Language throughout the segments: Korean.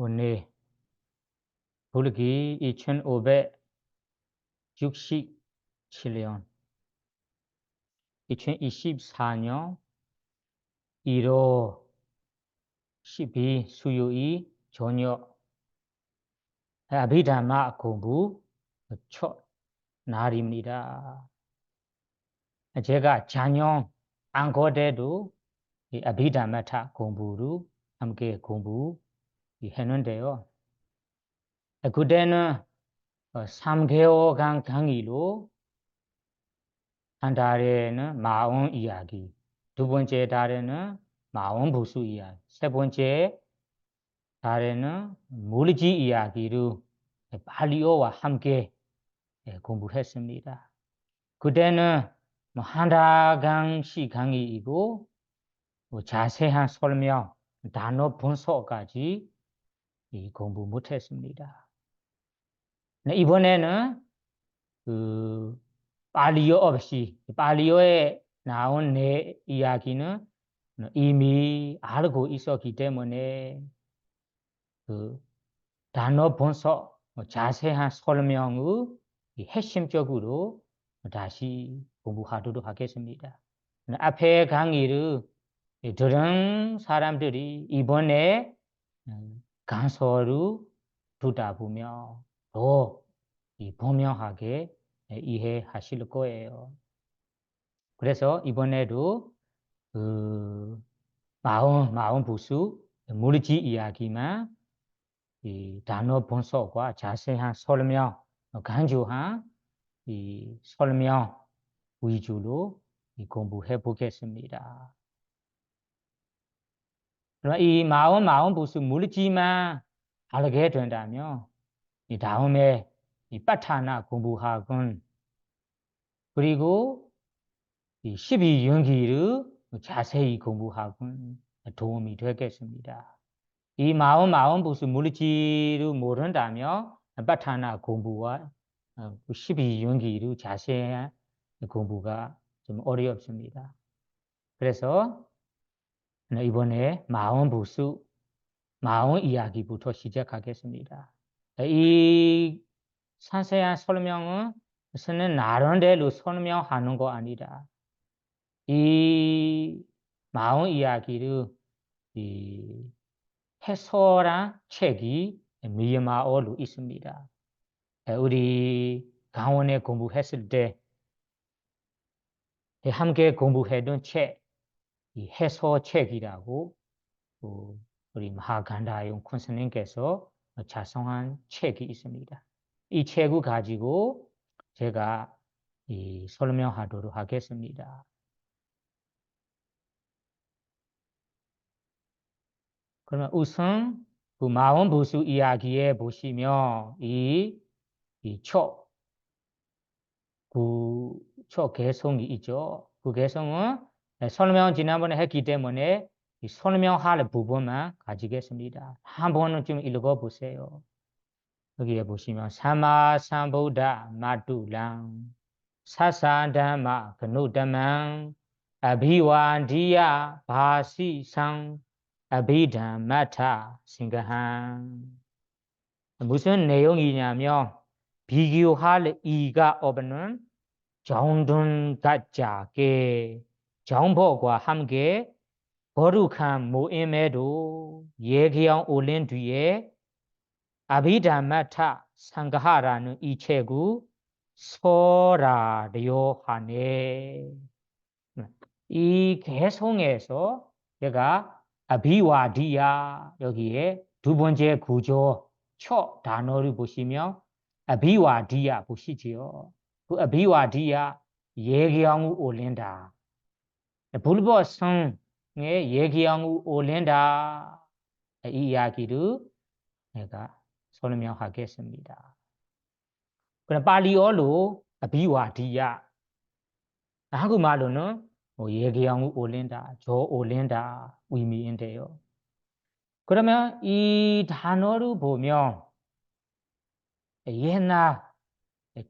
오늘 불기 2567년 2024년 1월 12 수요일 저녁 아비담마 공부 첫 날입니다. 제가 작년 안 거대도 이 아비담마타 공부로 함께 공부했는데요. 그때는 3개월간 강의로 한 달에는 마음 이야기, 두 번째 달에는 마음 부수 이야기, 세 번째 달에는 물리지 이야기로 발리어와 함께 공부했습니다. 그때는 한 달간씩 강의이고 자세한 설명, 단어 분석까지 공부 못했습니다. 이번에는 발리어 없이 발리어에 나온 내 이야기는 이미 알고 있었기 때문에 단어 분석, 자세한 설명의 핵심적으로 다시 공부하도록 하겠습니다. 앞에 강의를 들은 사람들이 이번에 강서를 듣다 보면 더 분명하게 이해하실 거예요. 그래서 이번에도 마음 부수 물리지 이야기만 이 단어 분석과 자세한 설명, 간주한 이 설명 위주로 공부해 보겠습니다. 그럼 이 마음 부수 물리지만 알게 된다면 이 다음에 이 빠타나 공부하건 그리고 이 12연기를 자세히 공부하건 도움이 되겠습니다. 이 마음 부수 물리지를 모른다면 빠타나 공부와 12연기를 자세한 공부가 좀 어렵습니다. 그래서 이번에 마음 부수, 마음 이야기부터 시작하겠습니다. 이 상세한 설명은 쓰는 나름대로 설명하는 거 아니다. 이 마음 이야기를 해설한 책이 미얀마어로 있습니다. 우리 강원에 공부했을 때 함께 공부했던 책, 이 해설책이라고 우리 마하간다용 권스님께서 작성한 책이 있습니다. 이 책을 가지고 제가 설명하도록 하겠습니다. 그러면 우선 그 마음 부수 이야기에 보시면 첫 개성이 있죠. 그 개성은 설명 지난번에 했기 때문에 설명할 부분만 가지겠습니다. 한 번은 좀 읽어보세요. 여기에 보시면 사마삼부다 마뚜랑 사사담마 그누담망 아비와디야 바시상 아비담마타 싱가한 무슨 내용이냐면 비교할 이가 없는 정든가짜게 정보과 함께 거룩한 모임에도 예기형 올린 뒤에 아비담마타 상가하라는 이 책을 설하려 하네. 이 개성에서 제가 아비와디야 여기에 두 번째 구조 첫 단어를 보시면 아비와디야 보시지요. 그 아비와디야 예기형을 올린다. 불법성의 예기형을 올린다. 이 이야기를 내가 설명하겠습니다. 그럼 발리어로 아비와디야 한국말로는 예기형을 올린다, 저 올린다 의미인데요. 그러면 이 단어를 보면 옛날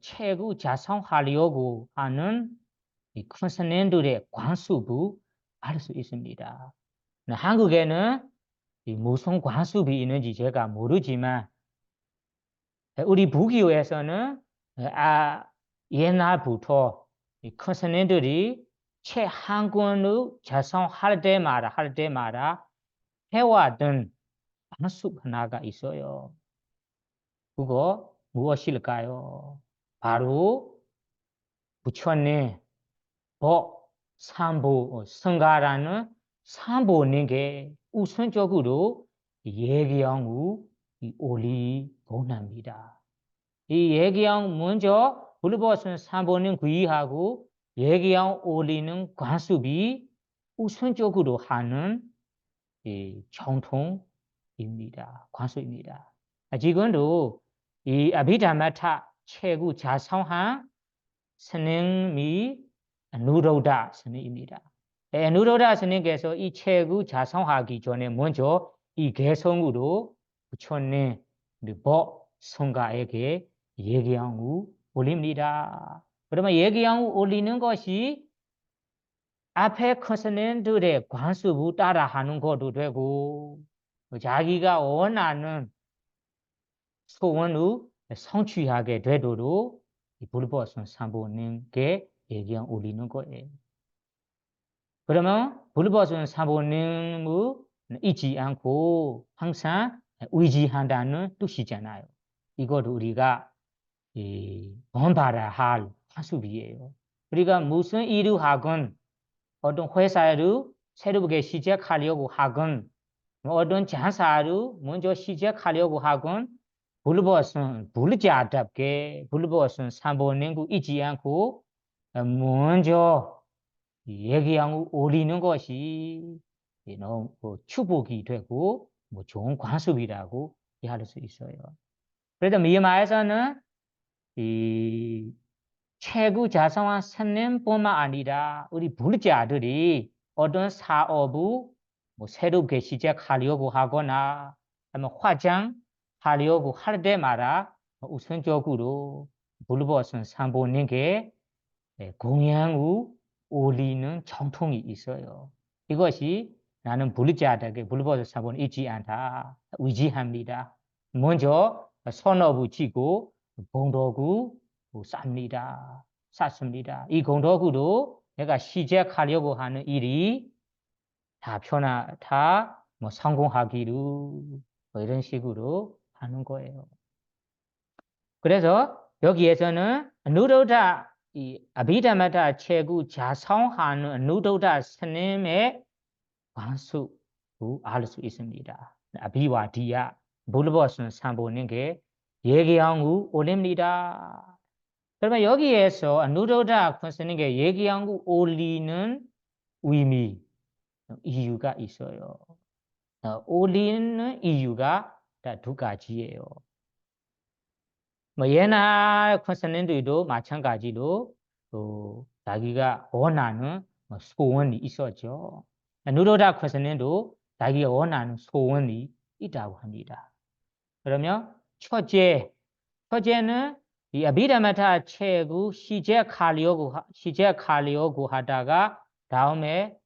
책을 작성하려고 하는 이 컨서넨들의 관습을 알 수 있습니다. 한국에는 무슨 관습이 있는지 제가 모르지만 우리 부교에서는 옛날부터 이 컨선들이 책 한 권을 작성할 때마다 해왔던 관습 하나가 있어요. 그거 무엇일까요? 바로 부처님 삼보 성가라는 삼보님께 우선적으로 예기양우 올리곤합니다. 이 예기양 먼저 불법선 삼보님 구이하고 예기양 올리는 관습이 우선적으로 하는 정통입니다. 관습입니다. 지금도 이 아비담마타 최고 자성한 스님이 누로다 스님입니다. 누로다 스님께서 이 책을 작성하기 전에 먼저 이 개성으로 부처님 법 성가에게 예기양을 올립니다. 그러면 예기양을 올리는 것이 앞에 큰 스님들의 관습을 따라하는 것도 되고 자기가 원하는 소원을 성취하게 되도록 불법선 사부님께 예기양 올리는 거예요. 그러면 불법선 사부님을 잊지 않고 항상 의지한다는 뜻이잖아요. 이것도 우리가 본받아야 할 관습이에요. 우리가 무슨 일을 하건 어떤 회사를 새롭게 시작하려고 하건 어떤 장사를 먼저 시작하려고 하건 불자답게 불법선 사부님을 잊지 않고 먼저 예기양을 올리는 것이 축복이 되고 좋은 관습이라고 이해할 수 있어요. 그래서 미얀마에서는 이 최고 자성한 스님뿐만 아니라 우리 불자들이 어떤 사업을 새롭게 시작하려고 하거나 아니면 화장하려고 할 때마다 우선적으로 불법선 사부님께 공양을 올리는 정통이 있어요. 이것이 나는 불자에게 불법선 사부님 잊지 않다. 의지합니다. 먼저 선업을 지고 공덕을 쌓습니다. 이 공덕으로 내가 시작하려고 하는 일이 다 성공하기로 이런 식으로 하는 거예요. 그래서 여기에서는 누로다 이 아비담마타 최고 자성하는 누로다 스님의 관습을 알 수 있습니다. 아비와디야 불법선 사부님께 예기양을 올립니다. 그러면 여기에서 누로다 스님께 예기양을 올리는 의미, 이유가 있어요. 올리는 이유가 두 가지예요. 옛날 스님들도 마찬가지로 자기가 원하는 소원이 있었죠. 누로다 스님도 자기가 원하는 소원이 있다고 합니다. 그러면 첫째는 이 아비담마타 책을 시작하려고 하다가 다음에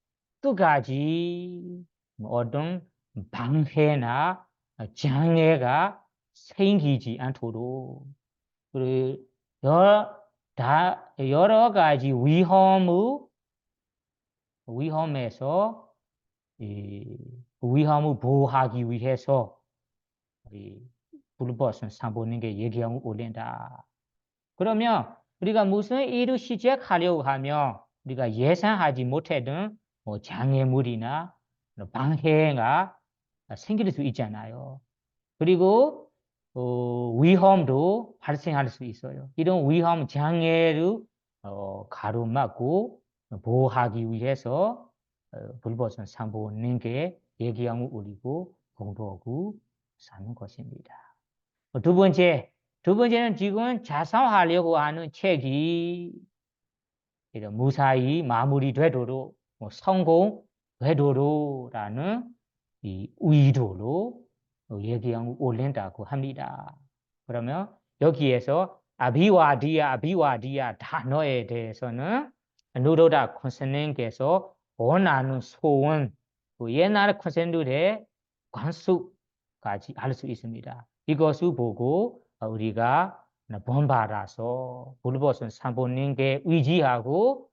끝까지 어떤 방해나 장애가 생기지 않도록 그리고 여러 가지 위험에서 위험을 보호하기 위해서 불법선 사부님께 예기양을 올린다. 그러면 우리가 무슨 일을 시작하려고 하면 우리가 예상하지 못했던 장애물이나 방해가 생길 수 있잖아요. 그리고 위험도 발생할 수 있어요. 이런 위험 장애를 가로막고 보호하기 위해서 불법선 사부님께 예기양을 올리고 공덕을 쌓는 것입니다. 두 번째는 지금 작성하려고 하는 책이 무사히 마무리되도록 성공되도록라는 이 의도로 예기양을 올린다고 합니다. 그러면 여기에서 아비와디야 단어에 대해서는 누로다 스님께서 원하는 소원, 옛날 스님들의 관수까지 알 수 있습니다. 이것을 보고 우리가 본받아서 불법선 사부님께 의지하고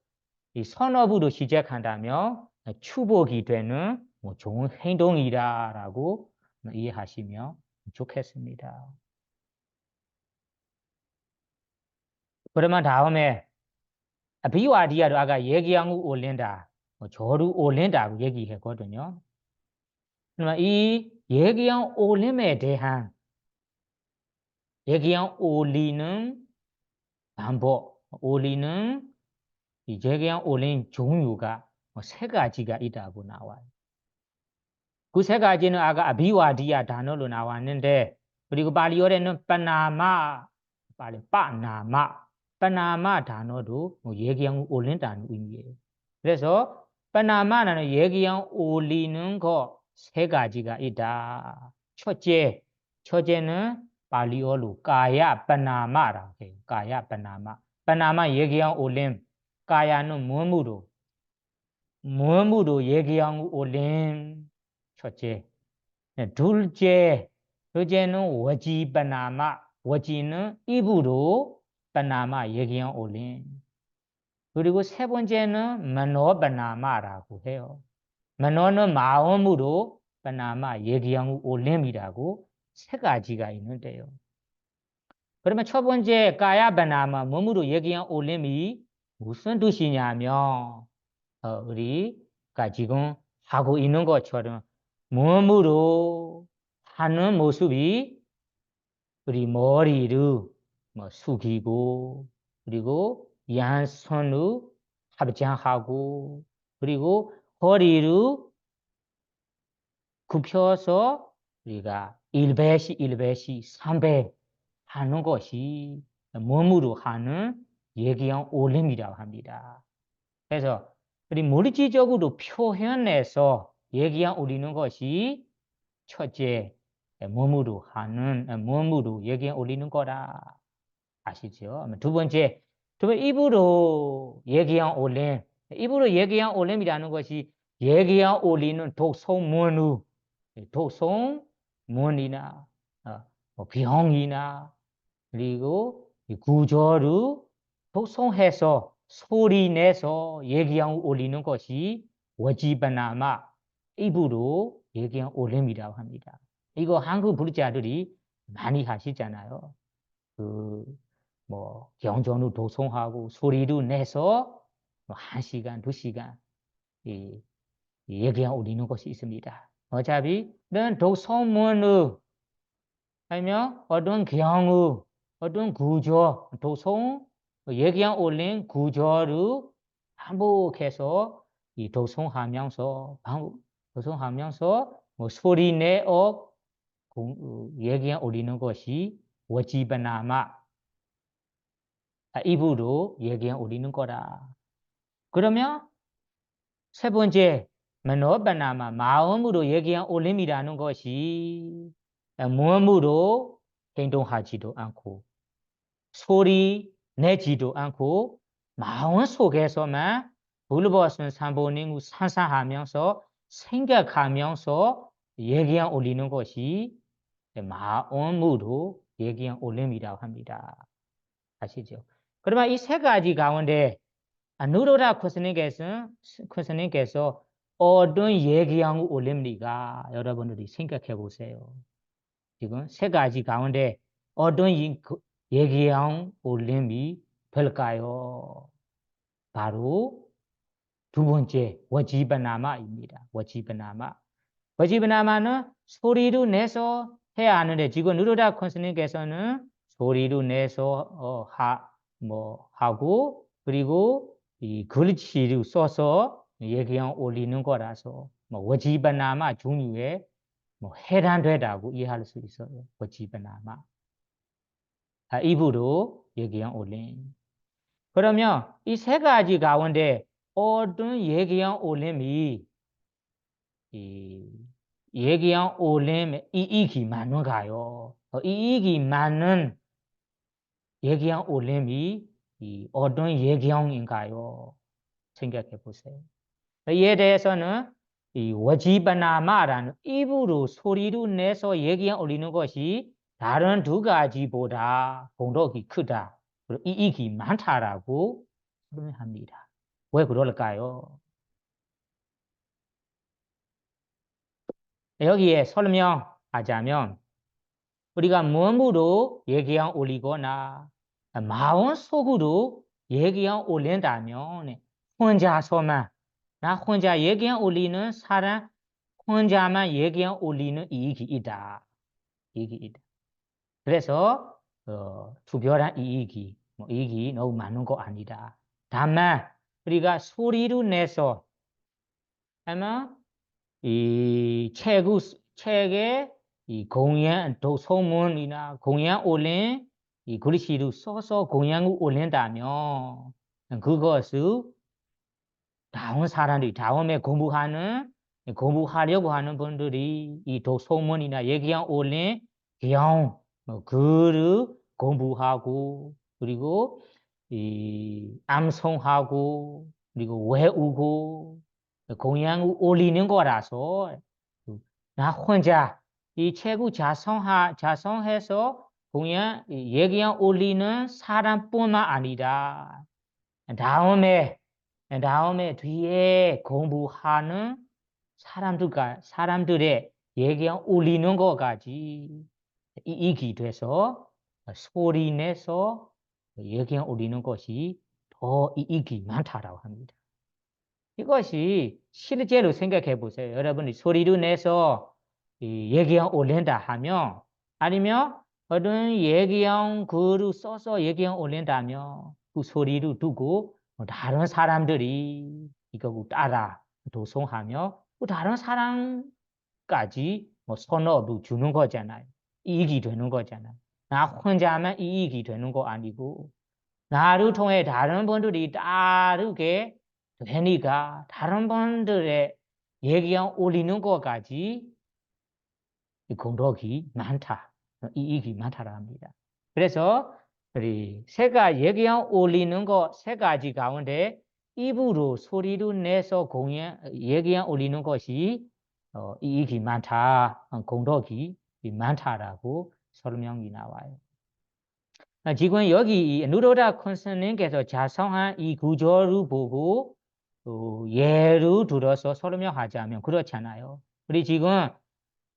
이 선업으로 시작한다면 축복이 되는 좋은 행동이다라고 이해하시면 좋겠습니다. 그러면 다음에 비와디아도 아까 얘기한 거 올린다, 저를 올린다고 얘기했거든요. 그러면 이 얘기한 올림에 대한 얘기한 올리는 방법, 올리는 이 얘기한 올린 종류가 세 가지가 있다고 나와요. 그 세 가지는 아까 아비와디아 단어로 나왔는데, 그리고 발리어에는 빠나마, 빠나마 단어도 얘기한 올린다는 의미예요. 그래서 빠나마는 얘기한 올리는 거 세 가지가 있다. 첫째는 발리어로 가야 빠나마라고 해요. 가야 빠나마. 빠나마 얘기한 올림, 가야는 무엇으로 얘기한 올림. 첫째. 둘째는 워지 빠나마. 워지는 입으로 빠나마 얘기한 올림. 그리고 세 번째는 머노 빠나마라고 해요. 머노는 마음으로 빠나마 얘기한 올림이라고 세 가지가 있는데요. 그러면 첫 번째 가야 빠나마 몸으로 얘기한 올림이 무슨 뜻이냐면 우리가 지금 하고 있는 것처럼 몸으로 하는 모습이 우리 머리를 숙이고, 그리고 양손을 합장하고, 그리고 허리를 굽혀서 우리가 1배씩 3배 하는 것이 몸으로 하는 얘기한 올림이라고 합니다. 그래서 우리 물질적으로 표현해서 얘기한 올리는 것이 첫째 몸으로 얘기한 올리는 거라 아시죠? 두 번째 입으로 얘기한 올림. 입으로 얘기한 올림이라는 것이 얘기한 올리는 독성문이나 병이나 그리고 구조를 독성해서 소리 내서 얘기한 올리는 것이 워지바나마 입으로 얘기한 올림이라고 합니다. 이거 한국 불자들이 많이 하시잖아요. 경전을 독송하고 소리를 내서 1시간, 2시간 얘기한 올리는 것이 있습니다. 어차피 는 독성문을 아니면 어떤 경우, 어떤 구조, 독송, 얘기한 올린 구조를 반복해서 독송하면서 소리 내어 얘기한 올리는 것이 워지바나마 입으로 얘기한 올리는 거라. 그러면 세 번째 머노바나마 마음으로 얘기한 올림이라는 것이 몸으로 행동하지도 않고 소리 내지도 않고 마음 속에서만 불법선 삼보닝 상상하면서 생각하면서 얘기한 올리는 것이 마음으로 얘기한 올림이라고 합니다. 아시죠? 그러면 이 세 가지 가운데 누로라 코스님께서 어떤 얘기한 올림입니까? 여러분들이 생각해 보세요. 지금 세 가지 가운데 어떤 얘기한 올림이 될까요? 바로 두 번째 워지바나마입니다. 워지바나마는 소리를 내서 해야 하는데 지금 누르다 콘스님께서는 소리를 내서 하고 그리고 이 글씨를 써서 얘기한 올리는 거라서 워지바나마 종류에 해당되다고 이해할 수 있어요. 워지바나마. 입으로 얘기한 올림. 그러면 이 세 가지 가운데 어떤 얘기한 올림이 얘기한 올림의 이익이 많은가요? 이익이 많은 얘기한 올림이 어떤 얘기한인가요? 생각해 보세요. 이에 대해서는 이 워지바나마라는 입으로 소리로 내서 얘기한 올리는 것이 다른 두 가지보다 공덕이 크다. 그리고 이익이 많다라고 설명합니다. 왜 그럴까요? 여기에 설명하자면 우리가 몸으로 얘기한 올리거나 마음속으로 얘기한 올린다면 혼자서만 나 혼자 얘기한 올리는 사람 혼자만 얘기한 올리는 이익이 있다. 이익이 있다. 그래서 특별한 이익이 이익이 너무 많은 거 아니다. 다만 우리가 소리로 내서 아마 이 책에 이 공연 또 소문이나 공연 올린 이 글씨로 써서 공연을 올린다면 그것을 다음 사람들이 다음에 공부하려고 하는 분들이 이 독소문이나 얘기한 올린 기용 글을 공부하고 그리고 이 암송하고 그리고 외우고 공양을 올리는 거라서 나 혼자 이 책을 자성해서 공양 얘기한 올리는 사람뿐만 아니라 다음에 뒤에 공부하는 사람들의 얘기한 올리는 것까지 이익이 돼서 소리 내서 얘기한 올리는 것이 더 이익이 많다라고 합니다. 이것이 실제로 생각해 보세요. 여러분이 소리를 내서 얘기한 올린다 하면 아니면 어떤 얘기한 글을 써서 얘기한 올린다면 그 소리를 두고 다른 사람들이 이거 따라 도송하며 다른 사람까지 선업을 주는 거잖아요. 이익이 되는 거잖아요. 나 혼자만 이익이 되는 거 아니고 나를 통해 다른 분들이 따르게 되니까 다른 분들의 얘기한 올리는 것까지 공덕이 많다. 이익이 많다라 합니다. 그래서 우리 새가 얘기한 올리는 것 세 가지 가운데 입으로 소리로 내서 얘기한 올리는 것이 이익이 많다. 공덕이 많다라고 설명이 나와요. 지금 여기 누로다 콘스님께서 자성한 이 구조를 보고 예를 들어서 설명하자면 그렇잖아요. 우리 지금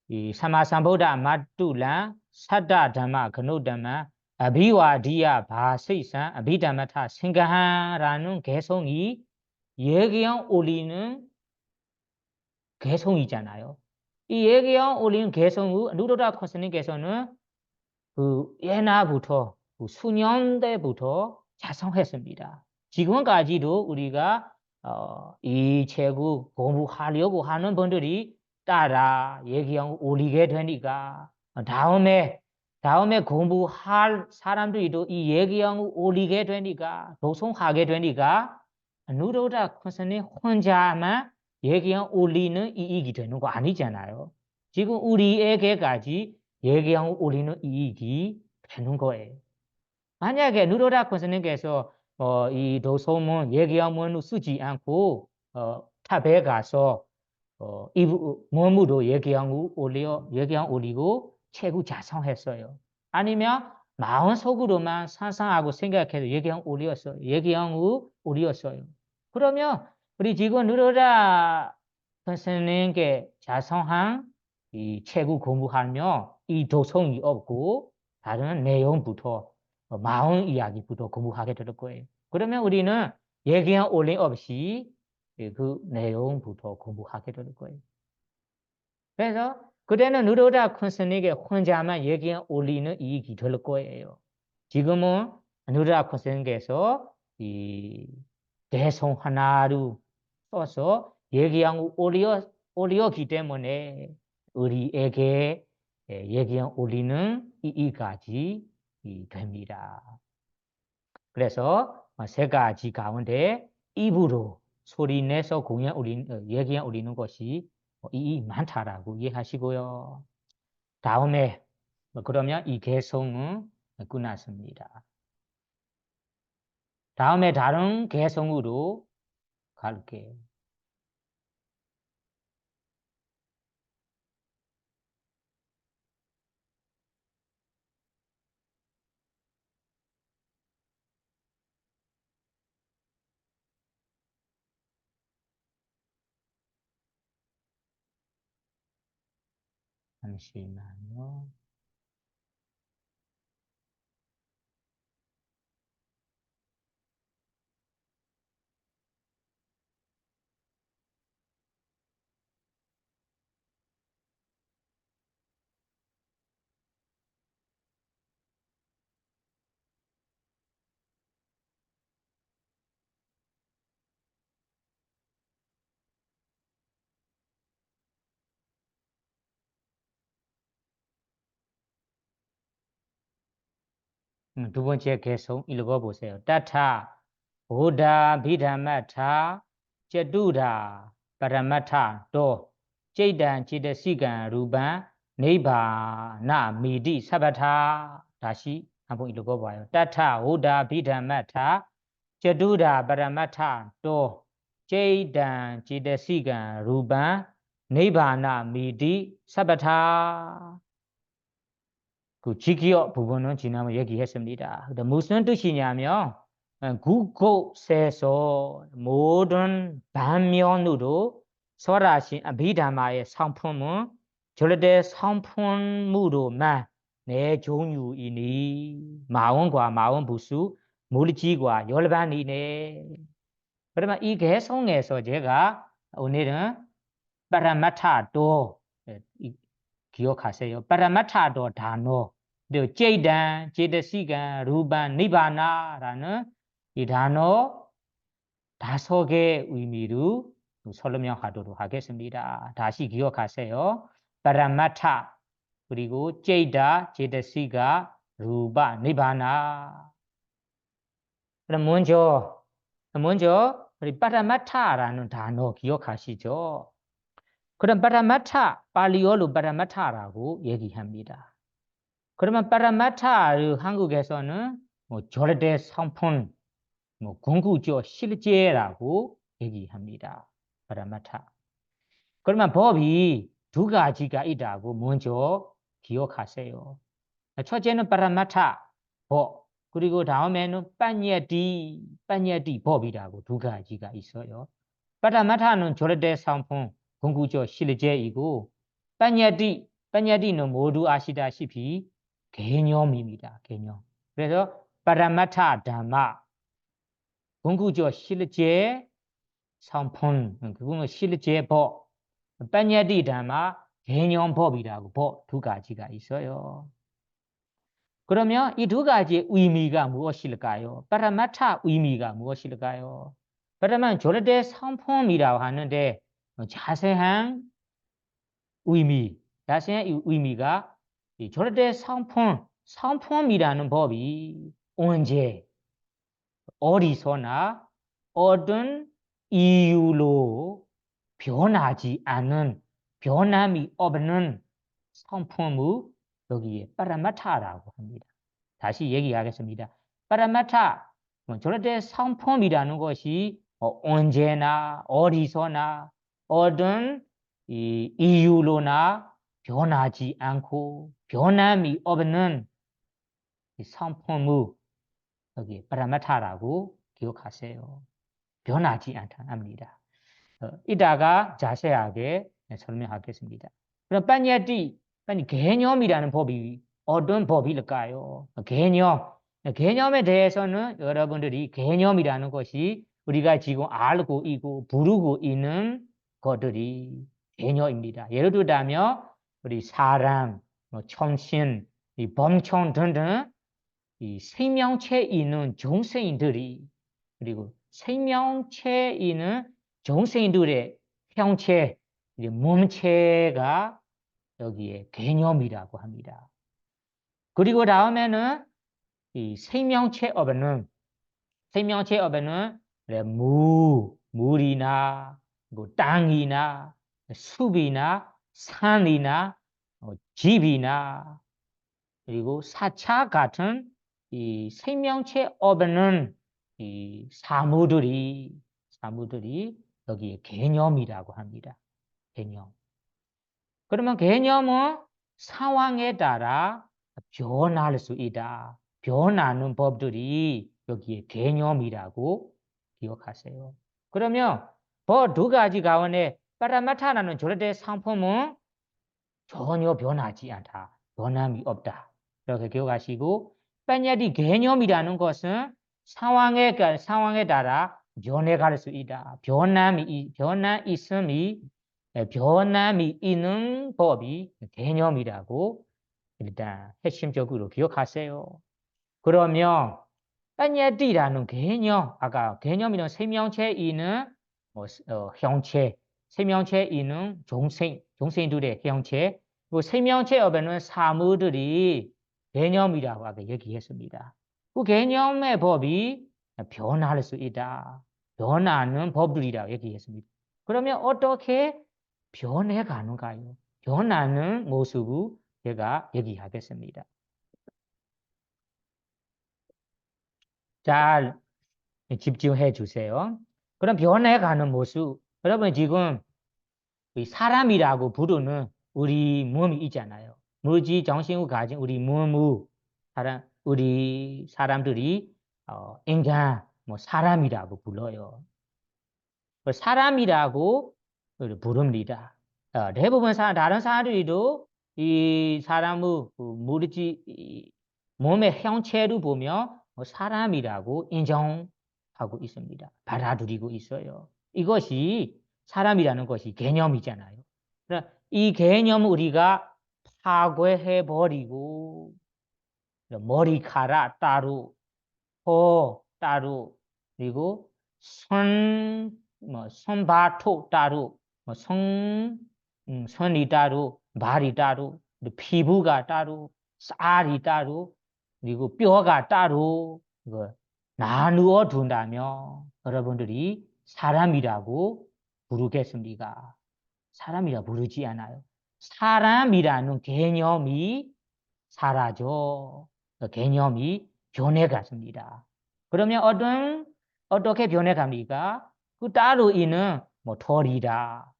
이 사마삼보다 마뚜라 사다 담마 그노담마 아비와디야 바세이산 아비담마타 생가하라는 개성이 얘기한 올리는 개성이잖아요. 이 얘기한 올리는 개성을 누로다 콘스님께서는 그 옛날부터 그 수년 때부터 자성했습니다. 지금까지도 우리가 이 책을 공부하려고 하는 분들이 따라 얘기하고 올리게 되니까 다음에 공부할 사람들도 이 얘기하고 올리게 되니까 도송하게 되니까 누로다 컨선이 혼자만 얘기하고 올리는 이익이 되는 거 아니잖아요. 지금 우리에게까지 얘기하고 올리는 이익이 되는 거예요. 만약에 누로다 권스님께서 이 도소문 얘기하문을 쓰지 않고 탑에 가서 몸으로 얘기하고 올리고 책을 작성했어요. 아니면 마음속으로만 상상하고 생각해서 얘기하고 올렸어요. 그러면 우리 지금 누로다 선생님께 작성한 이 책을 공부하며 이 도성이 없고 다른 내용부터 마음 이야기부터 공부하게 될 거예요. 그러면 우리는 얘기한 올림 없이 그 내용부터 공부하게 될 거예요. 그래서 그때는 누로다 콘슨에게 혼자만 얘기한 올리는 이익이 될 거예요. 지금은 누로다 콘슨께서 이 대성 하나로 써서 얘기한 올리었기 때문에 우리에게 얘기한 올리는 이익까지 됩니다. 그래서 세 가지 가운데 입으로 소리 내서 얘기한 올리는 것이 이익이 많다라고 이해하시고요. 다음에 그러면 이 개성은 끝났습니다. 다음에 다른 개성으로 갈게요. 잠시만요. 두 번째 개성 읽어보세요. 따타 보다 비담마타 제두다 파라마타 또 제이단 제데시간 루반 네바나 미디 사바타 다시 한번 읽어봐요. 따타 보다 비담마타 제두다 파라마타 또 제이단 제데시간 루반 네바나 미디 사바타 그 지기어 부분은 지난번 얘기했습니다. 무슨 뜻이냐면 국곳에서 모든 반면으로 설하신 아비다마의 상품은 절대 상품으로만 내 종류이니 마음과 마음 부수 물질과 열반이네. 그러면 이 개성에서 제가 오늘은 파라마타도 기억하세요. 파라마타도 단어 제이단, 제데시간, 루반, 니바나라는 이 단어 5개의 의미로 설명하도록 하겠습니다. 다시 기억하세요. 파라마타 그리고 제이다, 제데시가, 루바, 니바나. 그럼 먼저 우리 파라마타라는 단어 기억하시죠? 그럼 파라마타 팔리어로 파라마타라고 얘기합니다. 그러면 파라마타를 한국에서는 절대 상품, 궁극적 실제라고 얘기합니다. 파라마타. 그러면 법이 2가지가 있다고 먼저 기억하세요. 첫째는 파라마타 법, 그리고 다음에는 빠냐디 법이라고 2가지가 있어요. 파라마타는 절대 상품, 궁극적 실제이고 빠냐디는 모두 아시다시피 개념입니다. 개념. 그래서 파라마타 담마 궁극적 실제 상품, 그건 실제 법. 빠냐디 담마 개념법이라고 법 2가지가 있어요. 그러면 이 2가지의 의미가 무엇일까요? 파라마타 의미가 무엇일까요? 그러면 절대 상품이라고 하는데 자세한 의미가 절대 상품이라는 법이 언제 어디서나 어떤 이유로 변하지 않는 변함이 없는 상품을 여기에 파라마타라고 합니다. 다시 얘기하겠습니다. 파라마타 절대 상품이라는 것이 언제나 어디서나 어떤 이유로나 변하지 않고 변함이 없는 상품을 여기 파라마타라고 기억하세요. 변하지 않답니다. 이따가 자세하게 설명하겠습니다. 그럼 개념이라는 법이 어떤 법일까요? 개념에 대해서는 여러분들이 개념이라는 것이 우리가 지금 알고 있고 부르고 있는 것들이 개념입니다. 예를 들자면 우리 사람, 천신, 범청 등등 이 생명체에 있는 중생들이 그리고 생명체에 있는 중생들의 형체, 몸체가 여기에 개념이라고 합니다. 그리고 다음에는 이 생명체업에는 물이나 땅이나 숲이나 산이나 집이나 그리고 사차 같은 이 생명체업에는 이 사무들이 여기에 개념이라고 합니다. 개념. 그러면 개념은 상황에 따라 변할 수 있다. 변하는 법들이 여기에 개념이라고 기억하세요. 그러면 그 2가지 가운데 파라마타라는 절대 상품은 전혀 변하지 않다. 변함이 없다. 이렇게 기억하시고 빤야디 개념이라는 것은 상황에 따라 변해갈 수 있다. 변함이 변함이 있는 법이 개념이라고 일단 핵심적으로 기억하세요. 그러면 빤야디라는 개념, 아까 개념이란 생명체에 있는 형체, 생명체에 있는 종생들의 형체, 그 생명체 옆에는 사물들이 개념이라고 아까 얘기했습니다. 그 개념의 법이 변할 수 있다. 변하는 법들이라고 얘기했습니다. 그러면 어떻게 변해 가는가요? 변하는 모습을 제가 얘기하겠습니다. 잘 집중해 주세요. 그럼 변해가는 모습. 여러분 지금 사람이라고 부르는 우리 몸이 있잖아요. 무지 정신을 가진 우리 몸을 우리 사람들이 인간, 뭐 사람이라고 불러요. 사람이라고 부릅니다. 대부분 다른 사람들도 이 사람의 몸의 형체를 보며 사람이라고 인정하고 있습니다. 받아들이고 있어요. 이것이 사람이라는 것이 개념이잖아요. 이 개념을 우리가 파괴해버리고 머리카락 따로, 코 따로, 그리고 손발톱 따로, 손이 따로, 발이 따로, 피부가 따로, 살이 따로, 그리고 뼈가 따로 나누어 둔다면 여러분들이 사람이라고 부르겠습니까? 사람이라 부르지 않아요. 사람이라는 개념이 사라져. 그 개념이 변해갔습니다. 그러면 어떻게 변해갑니까? 그 따로 있는 뭐 털이다.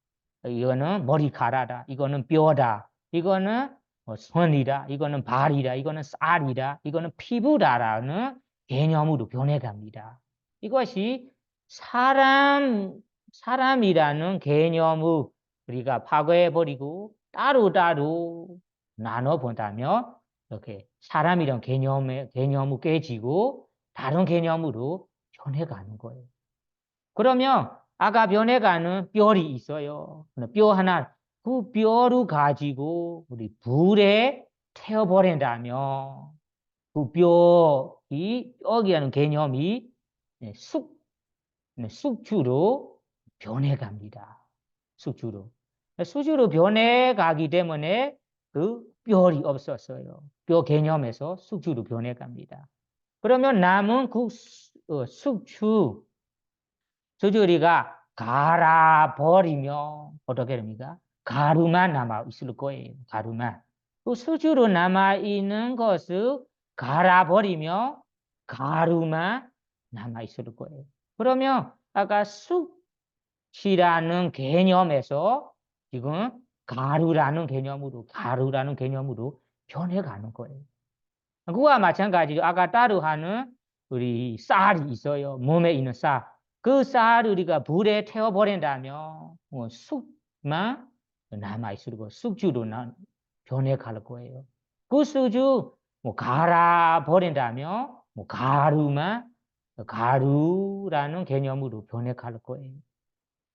이거는 머리카락이다. 이거는 뼈다. 이거는 뭐 손이다. 이거는 발이다. 이거는 쌀이다. 이거는 피부다라는 개념으로 변해갑니다. 이것이 사람이라는 개념을 우리가 파괴해버리고 따로따로 나눠본다면 이렇게 사람이란 개념을 깨지고 다른 개념으로 변해가는 거예요. 그러면 아까 변해가는 뼈이 있어요. 뼈 하나, 그 뼈를 가지고 우리 불에 태워버린다면 그 뼈이라는 개념이 숙주로 변해갑니다. 숙주로. 숙주로 변해가기 때문에 그 뼈이 없었어요. 뼈 개념에서 숙주로 변해갑니다. 그러면 남은 그 숙주, 우리가 갈아버리면 어떻게 됩니까? 가루만 남아 있을 거예요. 가루만. 그 수주로 남아 있는 것을 갈아버리면 가루만 남아 있을 거예요. 그러면 아까 숙이라는 개념에서 지금 가루라는 개념으로 변해가는 거예요. 그와 마찬가지로 아까 따로 하는 우리 쌀이 있어요. 몸에 있는 쌀. 그 쌀을 우리가 불에 태워버린다면 숙만 남아있을 거예요. 숙주로 변해갈 거예요. 그 숙주 갈아버린다면 가루라는 개념으로 변해갈 거예요.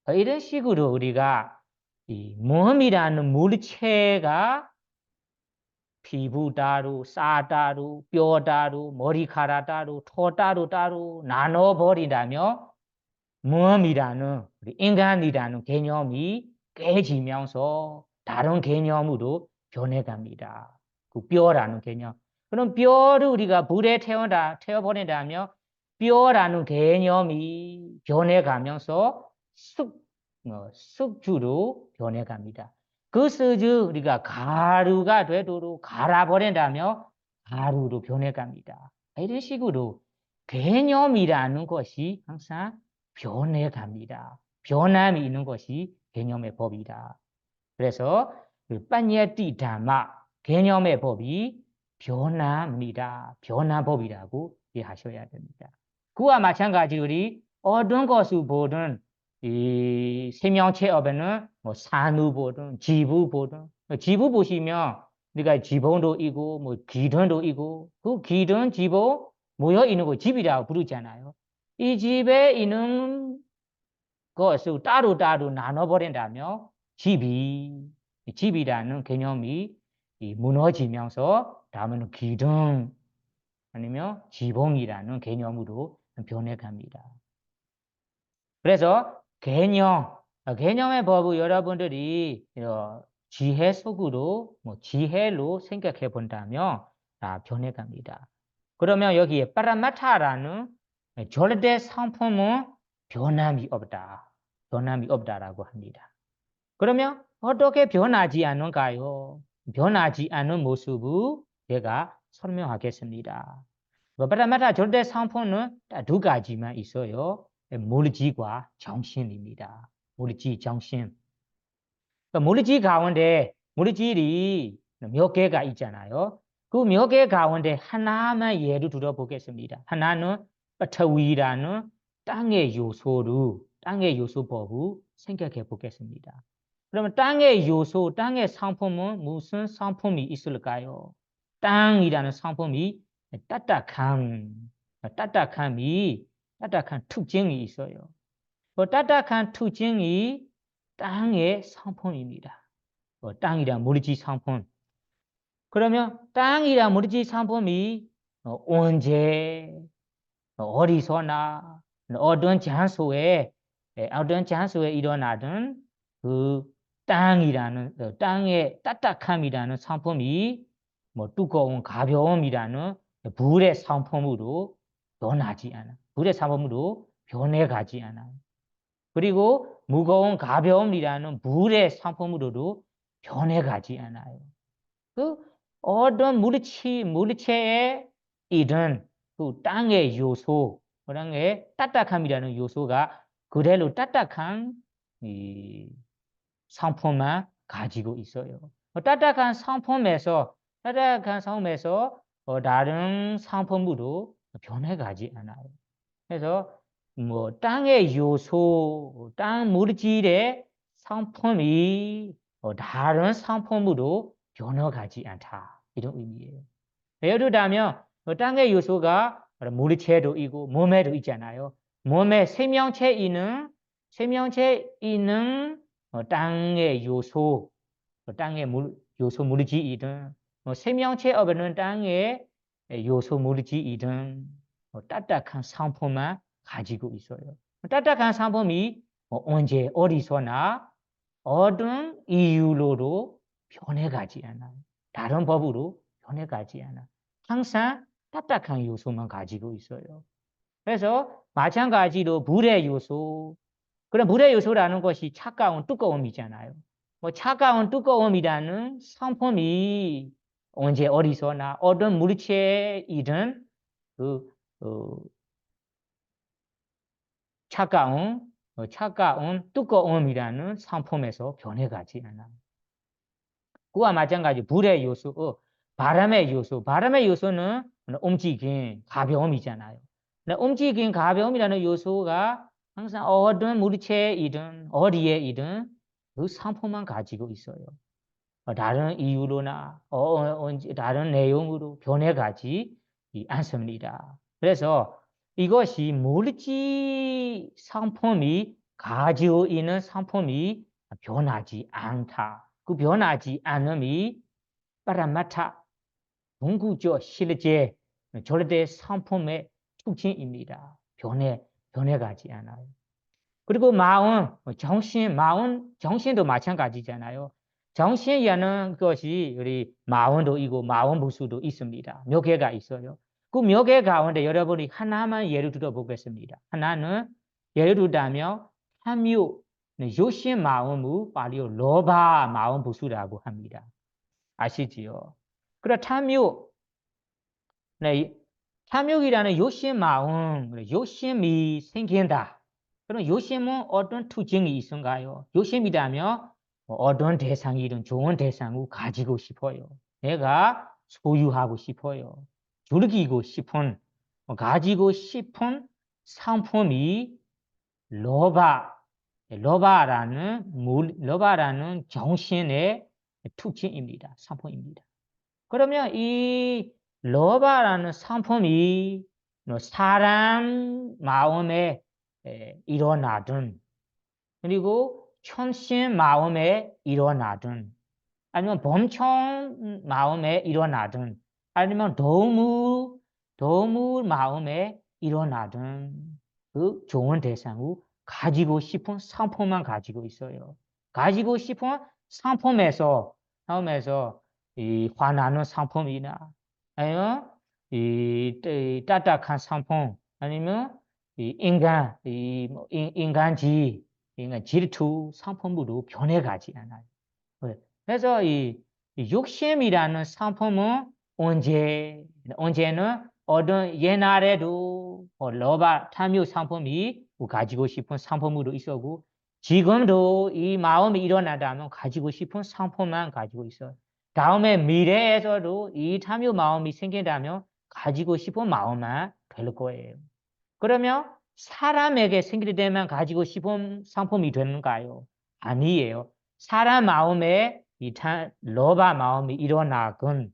이런 식으로 우리가 이 몸이라는 물체가 피부 따로, 쌀 따로, 뼈 따로, 머리카락 따로, 털 따로 나눠버린다면 몸이라는 인간이라는 개념이 깨지면서 다른 개념으로 변해갑니다. 그 뼈라는 개념. 그럼 뼈를 우리가 불에 태워버린다면 뼈라는 개념이 변해가면서 숙주로 변해갑니다. 그 수주 우리가 가루가 되도록 갈아버린다면 가루로 변해갑니다. 이런 식으로 개념이라는 것이 항상 변해갑니다. 변함이 있는 것이 개념의 법이다. 그래서 빠니에티 다마 개념의 법이 변합니다. 변화법이라고 이해하셔야 됩니다. 그와 마찬가지로 우리 어떤 것을 보든 이 생명체업에는 뭐 산후보든 지부보든 지부 보시면 우리가 지붕도 있고 뭐 기둥도 있고 그 기둥 지붕 모여 있는 거 집이라고 부르잖아요. 이 집에 있는 것을 따로 나눠버린다면 집이라는 개념이 무너지면서 다음에는 기둥 아니면 지붕이라는 개념으로 변해갑니다. 그래서 개념의 법을 여러분들이 지혜 속으로 지혜로 생각해 본다면 다 변해갑니다. 그러면 여기에 파라마타라는 절대 상품은 변함이 없다라고 합니다. 그러면 어떻게 변하지 않은가요? 변하지 않은 모습을 제가 설명하겠습니다. 파라마타 절대 상품은 두 가지만 있어요. 물질과 정신입니다. 물질, 정신. 물질 가운데 물질이 몇 개가 있잖아요. 그 몇 개 가운데 하나만 예를 들어 보겠습니다. 하나는 터위라는 땅의 요소법을 생각해 보겠습니다. 그러면 땅의 요소, 땅의 상품은 무슨 상품이 있을까요? 땅이라는 상품이 따뜻한 특징이 있어요. 그 따뜻한 특징이 땅의 상품입니다. 땅이란 물질 상품. 그러면 땅이란 물질 상품이 언제, 어디서나, 어떤 장소에 일어나든 그 땅의 따뜻함이라는 상품이 뭐 두꺼운 가벼움이라는 불의 상품으로 변하지 않아. 불의 상품으로 변해가지 않아요. 그리고 무거운 가벼움이라는 물의 상품으로도 변해가지 않아요. 그 어떤 물체에 이른 그 땅의 요소, 땅의 따뜻함이라는 요소가 그대로 따뜻한 이 상품만 가지고 있어요. 따뜻한 상품에서 다른 상품으로 변해가지 않아요. 그래서 뭐 땅의 요소, 땅 물질의 상품이 다른 상품으로 변해가지 않다. 이런 의미예요. 예를 들면 땅의 요소가 물체도 있고 몸에도 있잖아요. 몸에 생명체 있는 땅의 요소, 요소 물질이든 생명체 없는 땅의 요소 물질이든 따뜻한 상품만 가지고 있어요. 따뜻한 상품이 언제 어디서나 어떤 이유로도 변해가지 않아요. 다른 법으로 변해가지 않아. 항상 따뜻한 요소만 가지고 있어요. 그래서 마찬가지로 물의 요소, 그런 물의 요소라는 것이 차가운 뜨거움이잖아요. 뭐 차가운 뜨거움이라는 상품이 언제 어디서나 어떤 물체이든 그 차가운 뜨거움이라는 상품에서 변해가지 않아요. 그와 마찬가지 불의 요소, 바람의 요소는 움직임, 가벼움이잖아요. 움직임, 가벼움이라는 요소가 항상 어떤 물체이든 어디에이든 그 상품만 가지고 있어요. 다른 이유로나 다른 내용으로 변해가지 않습니다. 그래서 이것이 물질 상품이 가지고 있는 상품이 변하지 않다. 그 변하지 않음이 파라마타, 궁극적 실제, 절대 상품의 특징입니다. 변해가지 않아요. 그리고 정신도 마찬가지잖아요. 정신이라는 것이 우리 마음도 있고 마음 부수도 있습니다. 몇 개가 있어요. 그 몇 개 가운데 여러분이 하나만 예를 들어 보겠습니다. 하나는 예를 들자면 탐욕, 욕심 마음을 발리오 로바 마음 부수라고 합니다. 아시지요? 그래 탐욕이라는 욕심이 생긴다. 그럼 욕심은 어떤 특징이 있은가요? 욕심이라면 어떤 대상이든 좋은 대상을 가지고 싶어요. 내가 소유하고 싶어요. 가지고 싶은 상품이 로바, 로바라는 정신의 특징입니다. 상품입니다. 그러면 이 로바라는 상품이 사람 마음에 일어나든 그리고 천신 마음에 일어나든 아니면 범청 마음에 일어나든 아니면 동물 마음에 일어나든 그 좋은 대상을 가지고 싶은 상품만 가지고 있어요. 가지고 싶은 상품에서 이 화나는 상품이나 아니면 이 따뜻한 상품 아니면 이 인간 질투 상품으로 변해가지 않아요. 그래서 이 욕심이라는 상품은 언제는 어떤 옛날에도 로바 탐욕 상품이 가지고 싶은 상품으로 있었고 지금도 이 마음이 일어나다면 가지고 싶은 상품만 가지고 있어요. 다음에 미래에서도 이 탐욕 마음이 생긴다면 가지고 싶은 마음만 될 거예요. 그러면 사람에게 생길 때만 가지고 싶은 상품이 되는가요? 아니에요. 사람 마음에 로바 마음이 일어나건,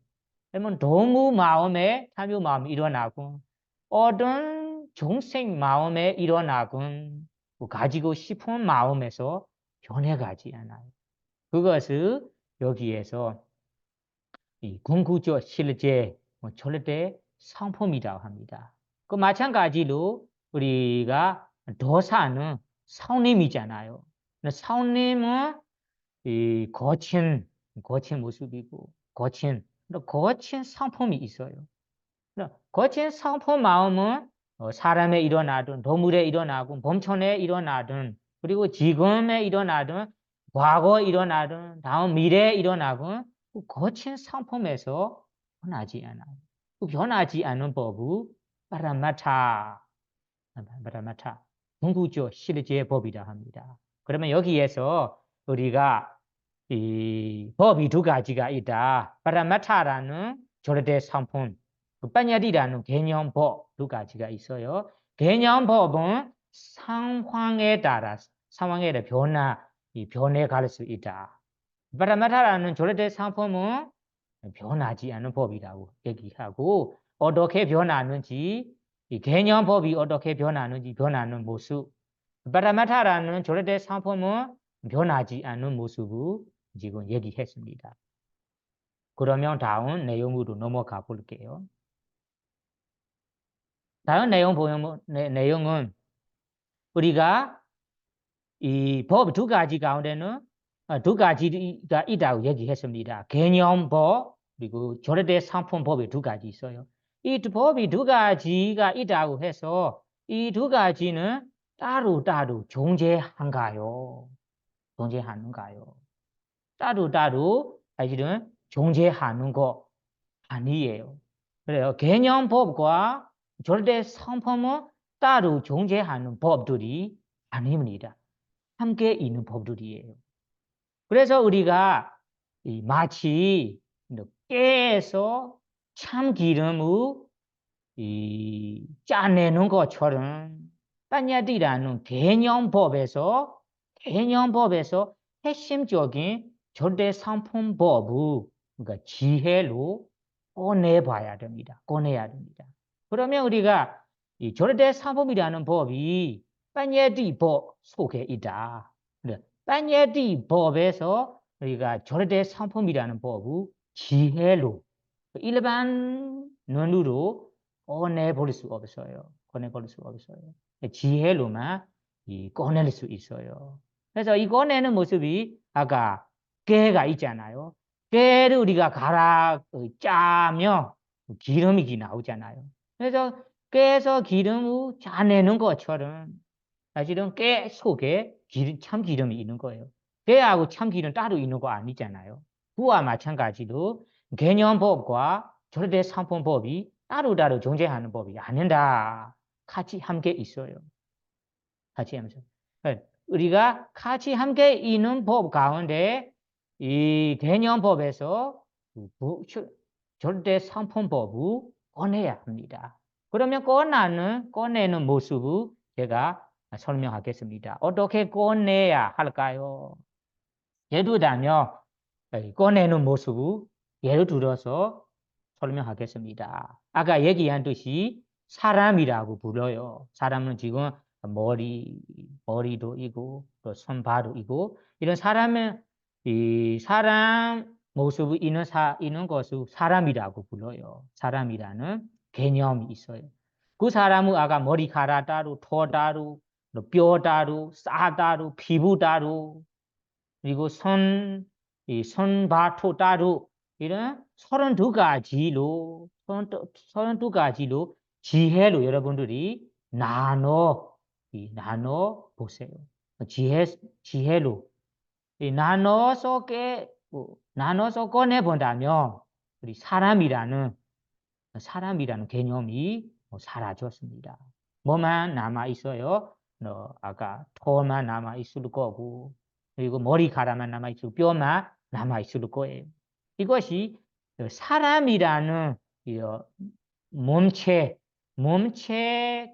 아니면 동물 마음에 탐욕 마음이 일어나건, 어떤 중생 마음에 일어나건, 가지고 싶은 마음에서 변해가지 않아요. 그것을 여기에서 이 궁극적 실제 절대 상품이라고 합니다. 그 마찬가지로 우리가 도사는 성님이잖아요. 성님은 이 거친 모습이고 거친 상품이 있어요. 거친 상품 마음은 사람에 일어나든 동물에 일어나든 범천에 일어나든 그리고 지금에 일어나든 과거에 일어나든 다음 미래에 일어나든 그 거친 상품에서 변하지 않아요. 그 변하지 않는 법을 파라마타 궁극적 실제 법이라 합니다. 그러면 여기에서 우리가 이 법이 두 가지가 있다. 파라마타라는 절대 상품, 빠냐리라는 개념법 두 가지가 있어요. 개념법은 상황에 따라 상황의 변해갈 수 있다. 파라마타라는 절대 상품은 변하지 않는 법이라고 얘기하고 어떻게 변하는지 이 개념법이 어떻게 변하는 모습 파라마타라는 절대 상품은 변하지 않는 모습을 지금 얘기했습니다. 그러면 다음 내용으로 넘어가 볼게요. 다음 내용은 우리가 이 법 두 가지 가운데는 두 가지가 있다고 얘기했습니다. 개념법 그리고 절대 상품법이 두 가지 있어요. 이 법이 두 가지가 있다고 해서 이 두 가지는 따로 존재한가요? 따로 사실은 존재하는 거 아니에요. 그래요. 개념법과 절대 상품은 따로 존재하는 법들이 아닙니다. 함께 있는 법들이에요. 그래서 우리가 마치 깨에서 참기름을 짜내는 것처럼 빠냐디라는 개념법에서 핵심적인 절대 상품법을 그러니까 지혜로 꺼내야 됩니다. 그러면 우리가 이 절대 상품이라는 법이 빠냐디 법 속에 있다. 빠냐디 법에서 우리가 절대 상품이라는 법을 지혜로 일반 눈으로 꺼내볼 수 없어요. 지혜로만 꺼낼 수 있어요. 그래서 이 꺼내는 모습이 아까 깨가 있잖아요. 깨를 우리가 짜면 기름이 나오잖아요. 그래서 깨에서 기름을 짜내는 것처럼 사실은 깨 속에 참기름이 있는 거예요. 깨하고 참기름 따로 있는 거 아니잖아요. 그와 마찬가지로 개념법과 절대 상품법이 따로 존재하는 법이 아니다. 같이 함께 있어요. 같이 하면서. 우리가 같이 함께 있는 법 가운데 이 개념법에서 절대 상품법을 꺼내야 합니다. 그러면 꺼내는 모습을 제가 설명하겠습니다. 어떻게 꺼내야 할까요? 예를 들면 꺼내는 모습 예를 들어서 설명하겠습니다. 아까 얘기한 듯이 사람이라고 불러요. 사람은 지금 머리도 있고 또 손발도 있고 이런 이 사람 모습이 있는 것을 사람이라고 불러요. 사람이라는 개념이 있어요. 그 사람은 아까 머리카락 따로, 털 따로, 뼈 따로, 살 따로, 피부 따로, 그리고 손바토 따로 이런 32가지로 32가지로 지혜로 여러분들이 나눠 보세요. 지혜로 나눠서 꺼내 본다면 우리 사람이라는 개념이 사라졌습니다. 뭐만 남아 있어요? 아까 털만 남아 있을 거고, 그리고 머리카락만 남아 있고 뼈만 남아 있을 거예요. 이것이 사람이라는 몸체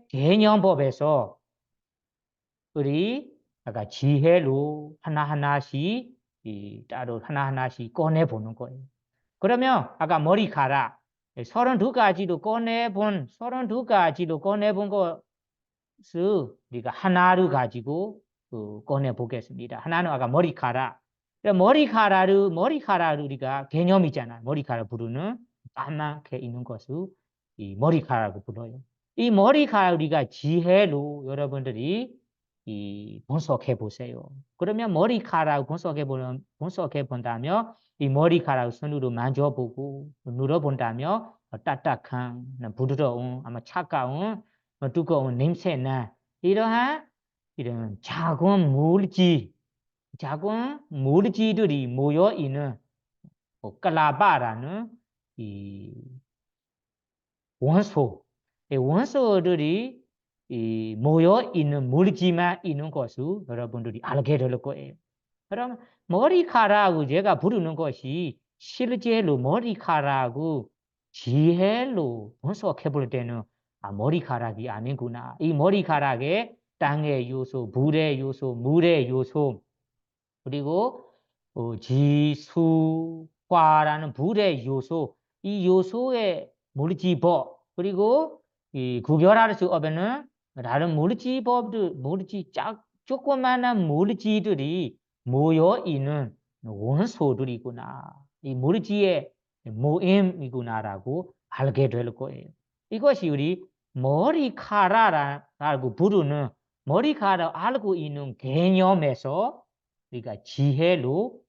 개념법에서 우리 아까 지혜로 하나하나씩 따로 하나하나씩 꺼내 보는 거예요. 그러면 아까 머리카락 32가지로 꺼내본 것을 우리가 하나를 가지고 꺼내 보겠습니다. 하나는 아까 머리카락. 머리카락을 우리가 개념이잖아요. 머리카락 부르는 까맣게 있는 것을 이 머리카락을 불러요. 이 머리카락 우리가 지혜로 여러분들이 분석해 보세요. 그러면 머리카락 분석해 본다면 이 머리카락 손으로 만져보고 눌러본다면 딱딱한 부드러운 아마 차가운 두꺼운 냄새나 이런 작은 물질들이 모여 있는 클라바라는 이 원소들이 모여 있는 물질만 있는 것을 여러분들이 알게 될 거예요. 그럼 머리카락을 제가 부르는 것이 실제로 머리카락을 지혜로 분석해 볼 때는 머리카락이 아니구나. 이 머리카락에 땅의 요소, 물의 요소, 그리고 지수화라는 불의 요소, 이 요소의 물질법, 그리고 이 구별할 수 없는 다른 조그마한 물질들이 모여 있는 원소들이구나. 이 물질의 모임이구나라고 알게 될 거예요. 이것이 우리 머리카락이라고 부르는 머리카락 알고 있는 개념에서 우리가 지혜로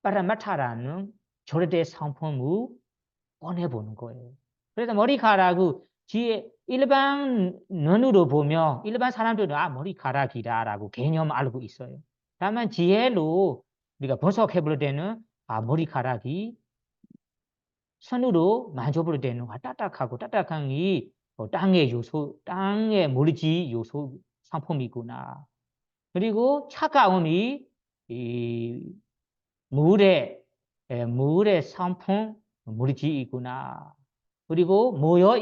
파라마타라는 절대 상품을 꺼내보는 거예요. 그래서 머리카락을 일반 눈으로 보면 일반 사람들은 머리카락이다라고 개념 알고 있어요. 다만 지혜로 우리가 분석해 볼 때는 머리카락이 손으로 만져볼 때는 딱딱한 이 땅의 물질 요소 상품이구나. 그리고 차가움이 이 물의 상품 물질이구나. 그리고 묵어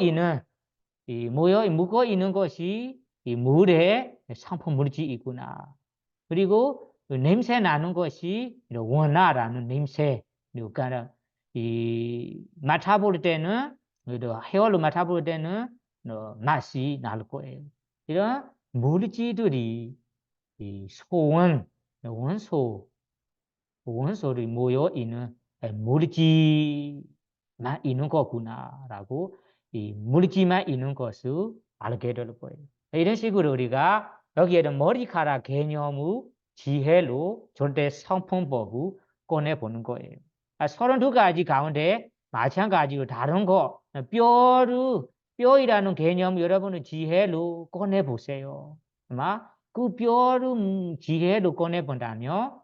있는 것이 이 물의 상품 물질이구나. 그리고 냄새 나는 것이 원나라는 냄새. 그러니까 맡아볼 때는 헤어로 맡아볼 때는 맛이 날 거예요. 이런 물질들이 원소를 모여 있는 물질만 있는 거구나라고 이 물질만 있는 것을 알게 될 거예요. 이런 식으로 우리가 여기에는 머리카락 개념의 지혜로 절대 성품법을 꺼내보는 거예요. 32가지 가운데 마찬가지로 다른 거 뼈이라는 개념 여러분은 지혜로 꺼내보세요. 아마 그 뼈를 지혜로 꺼내본다면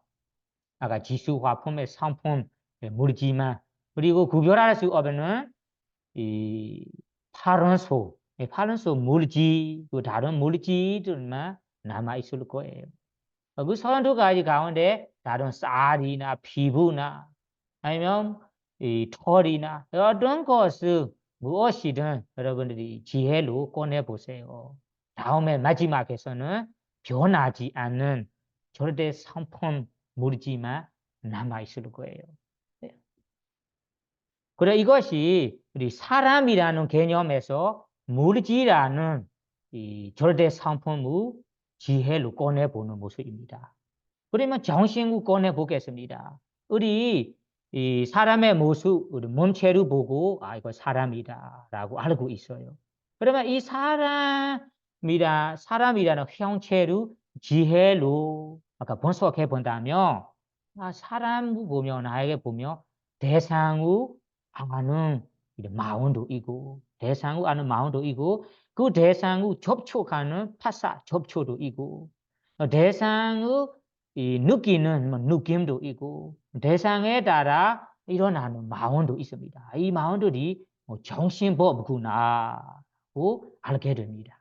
아까 지수화품의 상품 물질만 그리고 구별할 수 없는 이 파란 소 물질 그 다른 물질들만 남아 있을 거예요. 그 32가지 가운데 다른 쌀이나 피부나 아니면 이 털이나 어떤 것을 무엇이든 여러분들이 지혜로 꺼내 보세요. 다음에 마지막에서는 변하지 않는 절대 성품물이지만 남아있을 거예요. 그래 이것이 우리 사람이라는 개념에서 물질이라는 이 절대 성품의 지혜로 꺼내보는 모습입니다. 그러면 정신을 꺼내보겠습니다. 우리 이 사람의 모습, 우리 몸체를 보고 아 이거 사람이다라고 알고 있어요. 그러면 이 사람이라는 형체를 지혜로 아까 분석해 본다면 아, 사람을 보면 나에게 보면 대상을 아는 마음도 있고 대상을 아는 마음도 있고 그 대상을 접촉하는 파사 접촉도 있고 대상을 이 느끼는 느낌도 있고 대상에 따라 일어나는 마음도 있습니다. 이 마음들이 정신법구나고 알게 됩니다.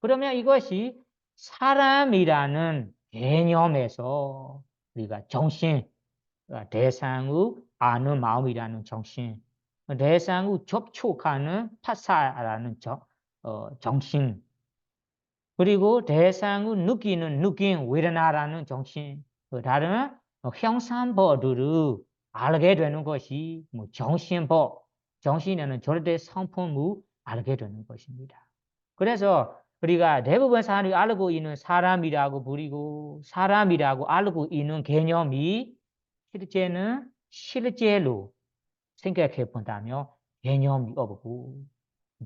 그러면 이것이 사람이라는 개념에서 우리가 정신, 대상의 아는 마음이라는 정신, 대상의 접촉하는 파사라는 정신, 그리고 대상을 느끼는 느낌, 웨르나라는 정신, 다른 형상법들을 알게 되는 것이 정신법, 정신에는 절대 성품을 알게 되는 것입니다. 그래서 우리가 대부분 사람이 알고 있는 사람이라고 부리고 사람이라고 알고 있는 개념이 실제는 실제로 생각해 본다면 개념이 없고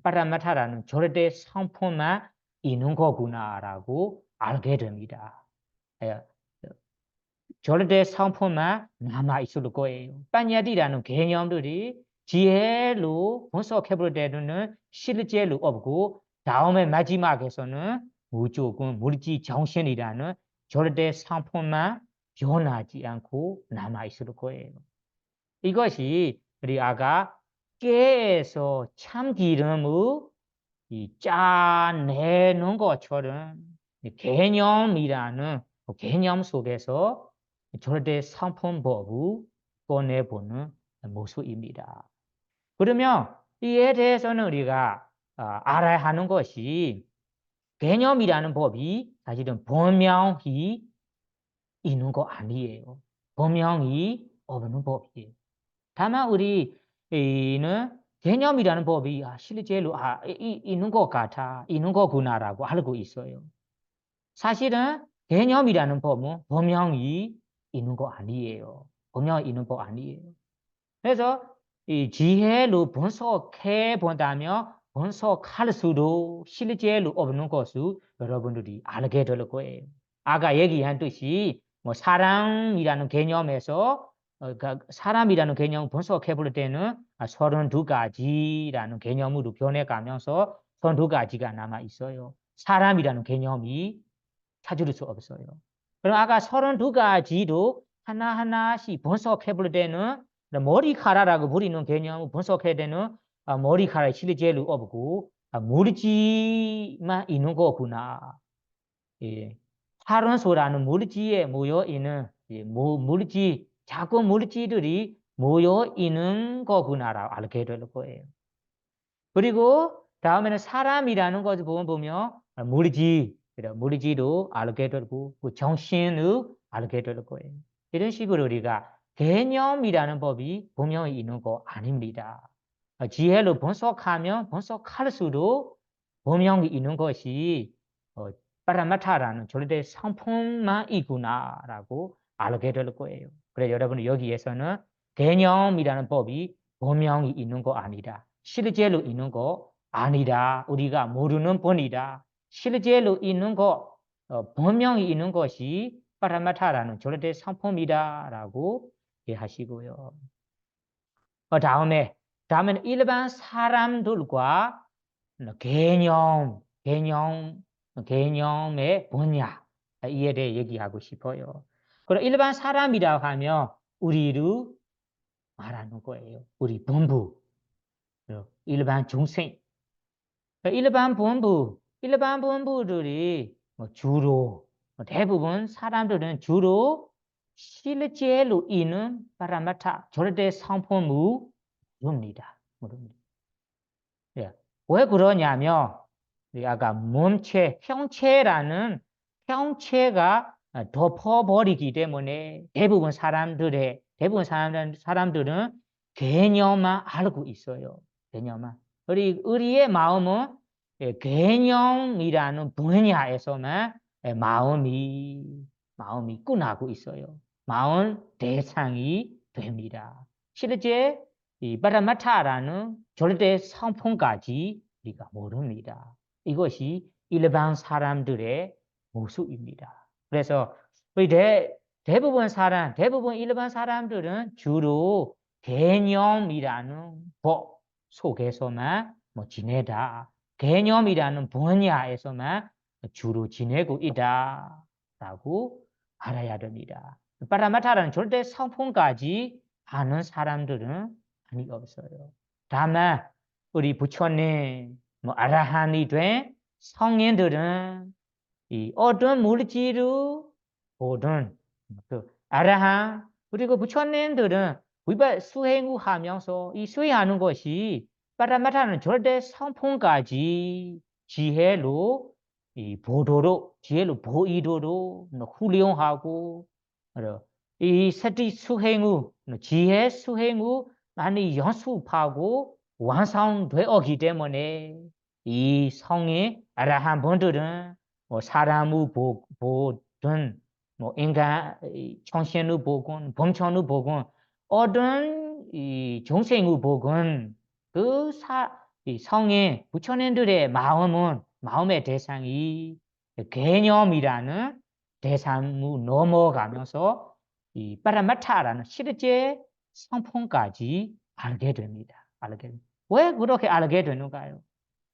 파라마타라는 절대 성품만 있는 거구나라고 알게 됩니다. 절대 성품만 남아 있을 거예요. 빠냐디라는 개념들이 지혜로 분석해 볼 때는 실제로 없고 다음에 마지막에서는 무조건 물질 정신이라는 절대 성품만 변하지 않고 남아 있을 거예요. 이것이 우리 아까 깨에서 참기름을 짜내는 것처럼 개념이라는 개념 속에서 절대 성품법을 꺼내보는 모습입니다. 그러면 이에 대해서는 우리가 알아야 하는 것이 개념이라는 법이 사실은 분명히 있는 거 아니에요. 분명히 없는 법이에요. 다만 우리는 개념이라는 법이 실제로 있는 것 같아, 있는 거구나라고 알고 있어요. 사실은 개념이라는 법은 분명히 있는 거 아니에요. 분명히 있는 법 아니에요. 그래서 이 지혜로 분석해 본다면 분석할수록 실제로 없는 것을 여러분들이 알게 될 거예요. 아까 얘기한 듯이 사람이라는 개념에서 그러니까 사람이라는 개념을 분석해 볼 때는 32가지라는 개념으로 변해가면서 32가지가 남아 있어요. 사람이라는 개념이 찾을 수 없어요. 그럼 아까 32가지도 하나하나씩 분석해 볼 때는 머리카락이라고 부리는 개념을 분석해야 되는 머리카락이 실제로 없고 물질만 있는 거구나. 예. 탄소라는 물질에 모여 있는 물질, 작은 물질들이 모여 있는 거구나라고 알게 될 거예요. 그리고 다음에는 사람이라는 것을 보면 물질도 알게 되고 정신을 알게 될 거예요. 이런 식으로 우리가 개념이라는 법이 분명히 있는 거 아닙니다. 지혜로 분석하면 분석할수록 분명히 있는 것이 파라마타라는 절대 성품만 있구나라고 알게 될 거예요. 그래서 여러분 여기에서는 개념이라는 법이 분명히 있는 거 아니다. 실제로 있는 거 아니다. 우리가 모르는 뿐이다. 실제로 있는 거 분명히 있는 것이 파라마타라는 절대 성품이다라고 하시고요. 다음에는 일반 사람들과 개념의 분야 이에 대해 얘기하고 싶어요. 그럼 일반 사람이라고 하면 우리를 말하는 거예요. 우리 본부, 일반 중생, 일반 본부들이 주로 대부분 사람들은 주로 실제로 있는 파라마타 절대 성품을 모릅니다. 예. 왜 그러냐면 아까 몸체, 형체라는 형체가 덮어버리기 때문에 대부분 사람들은 개념만 알고 있어요. 개념만. 우리의 마음은 개념이라는 분야에서만 마음이 끝나고 있어요. 마음 대상이 됩니다. 실제 이 파라마타라는 절대 성품까지 우리가 모릅니다. 이것이 일반 사람들의 모습입니다. 그래서 우리 대부분 일반 사람들은 주로 개념이라는 법 속에서만 지내다. 개념이라는 분야에서만 주로 지내고 있다라고 알아야 됩니다. 파라마타라는 절대 성품까지 아는 사람들은 많이 없어요. 다만 우리 부처님 아라한이 된 성인들은 이 어떤 물질을 보든 그 아라한 그리고 부처님들은 수행을 하면서 이 수행하는 것이 파라마타는 절대 성품까지 지혜로 보이도록 훈련하고 이 세티 수행을 지혜 수행을 많이 연습하고 완성되었기 때문에 이 성인 아라한 분들은 사람을 보든 인간 청신을 보건 범천을 보건 어떤 이 중생을 보건 이 성인 부처님들의 마음의 대상이 개념이라는 대상을 넘어가면서 이 파라마타라는 실제 성품까지 알게 됩니다. 왜 그렇게 알게 되는가요?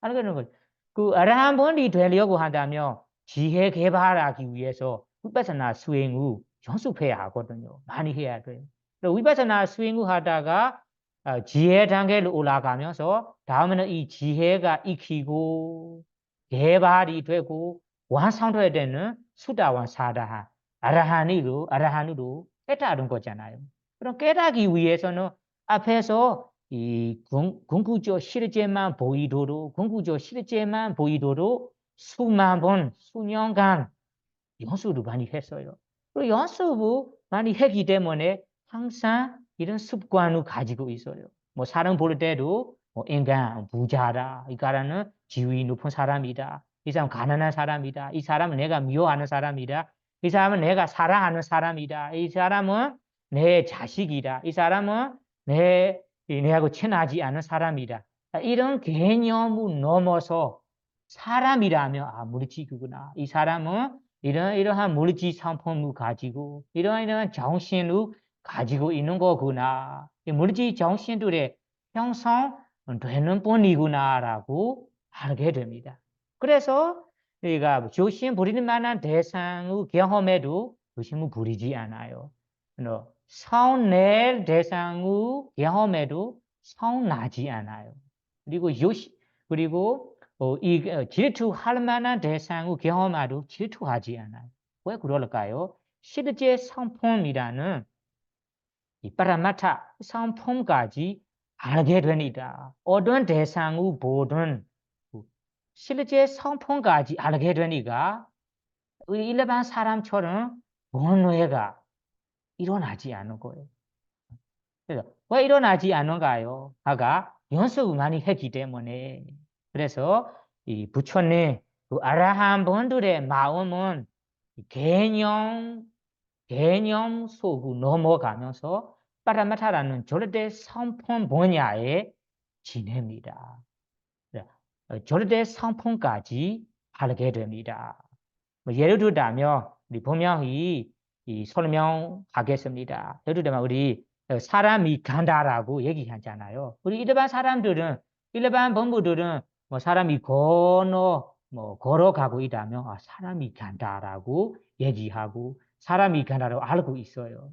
알게 되는 거죠. 그 아라한 분이 되려고 한다면 지혜 개발하기 위해서 위파사나 수행을 연습해야 하거든요. 많이 해야 돼요. 위파사나 수행을 하다가 지혜 단계로 올라가면서 다음에는 이 지혜가 익히고 개발이 되고 완성돼야 되는 수다원 사다한 아라한으로 깨달은 거잖아요. 그럼 깨닫기 위해서는 앞에서 이 궁극적 실제만 보이도록 수만 번, 수년간 연습을 많이 했어요. 그리고 연습을 많이 했기 때문에 항상 이런 습관을 가지고 있어요. 사람 볼 때도 인간 부자다. 이 사람은 지위 높은 사람이다. 이 사람 가난한 사람이다. 이 사람은 내가 미워하는 사람이다. 이 사람은 내가 사랑하는 사람이다. 이 사람은 내 자식이다. 이 사람은 내하고 친하지 않은 사람이다. 이런 개념을 넘어서 사람이라면 물질이구나. 이 사람은 이러한 물질 상품을 가지고 이러한 정신을 가지고 있는 거구나. 물질 정신들의 형성되는 뿐이구나라고 알게 됩니다. 그래서 우리가 조심 부리는 만한 대상의 경험에도 조심을 부리지 않아요. 성낼 대상의 경험에도 성나지 않아요. 그리고 질투할 만한 대상을 경험하도 질투하지 않아요. 왜 그럴까요? 실제 성품이라는 이 파라마타 성품까지 알게 됩니다. 어떤 대상을 보든 실제 성품까지 알게 되니까 우리 일반 사람처럼 번뇌가 일어나지 않는 거예요. 그래서 왜 일어나지 않는가요? 아까 연습을 많이 했기 때문에. 그래서 이 부처님, 그 아라한 분들의 마음은 개념 속으로 넘어가면서 파라마타라는 절대 성품 분야에 지냅니다. 절대 성품까지 알게 됩니다. 예를 들자면 우리 분명히 설명하겠습니다. 예를 들면 우리 사람이 간다라고 얘기하잖아요. 우리 일반 본부들은 사람이 걸어가고 있다면 사람이 간다라고 얘기하고 사람이 간다라고 알고 있어요.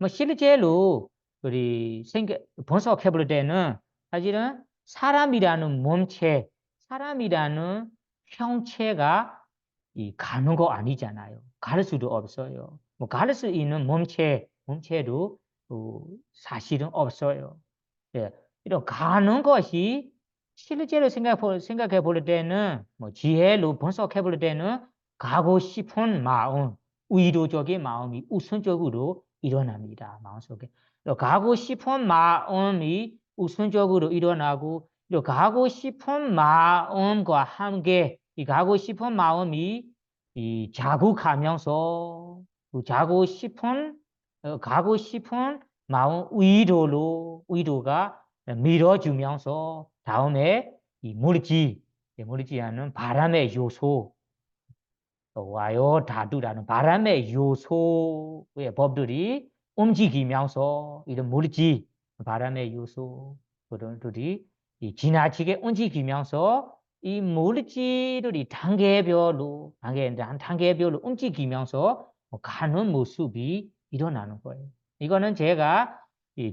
실제로 우리 분석해 볼 때는 사실은 사람이라는 형체가 가는 거 아니잖아요. 갈 수도 없어요. 갈 수 있는 몸체도 사실은 없어요. 예, 이런 가는 것이 실제로 생각해 볼 때는 지혜로 분석해 볼 때는 가고 싶은 마음, 의도적인 마음이 우선적으로 일어납니다. 마음속에. 가고 싶은 마음이 우선적으로 일어나고, 가고 싶은 마음과 함께 이 가고 싶은 마음이 이 자극하면서 가고 싶은 마음 의도가 밀어주면서 다음에 이 물지하는 바람의 요소 와요 다두라는 바람의 요소의 법들이 움직이면서 이런 물질 바람의 요소들이 지나치게 움직이면서 이 물질들이 단계별로 움직이면서 가는 모습이 일어나는 거예요. 이거는 제가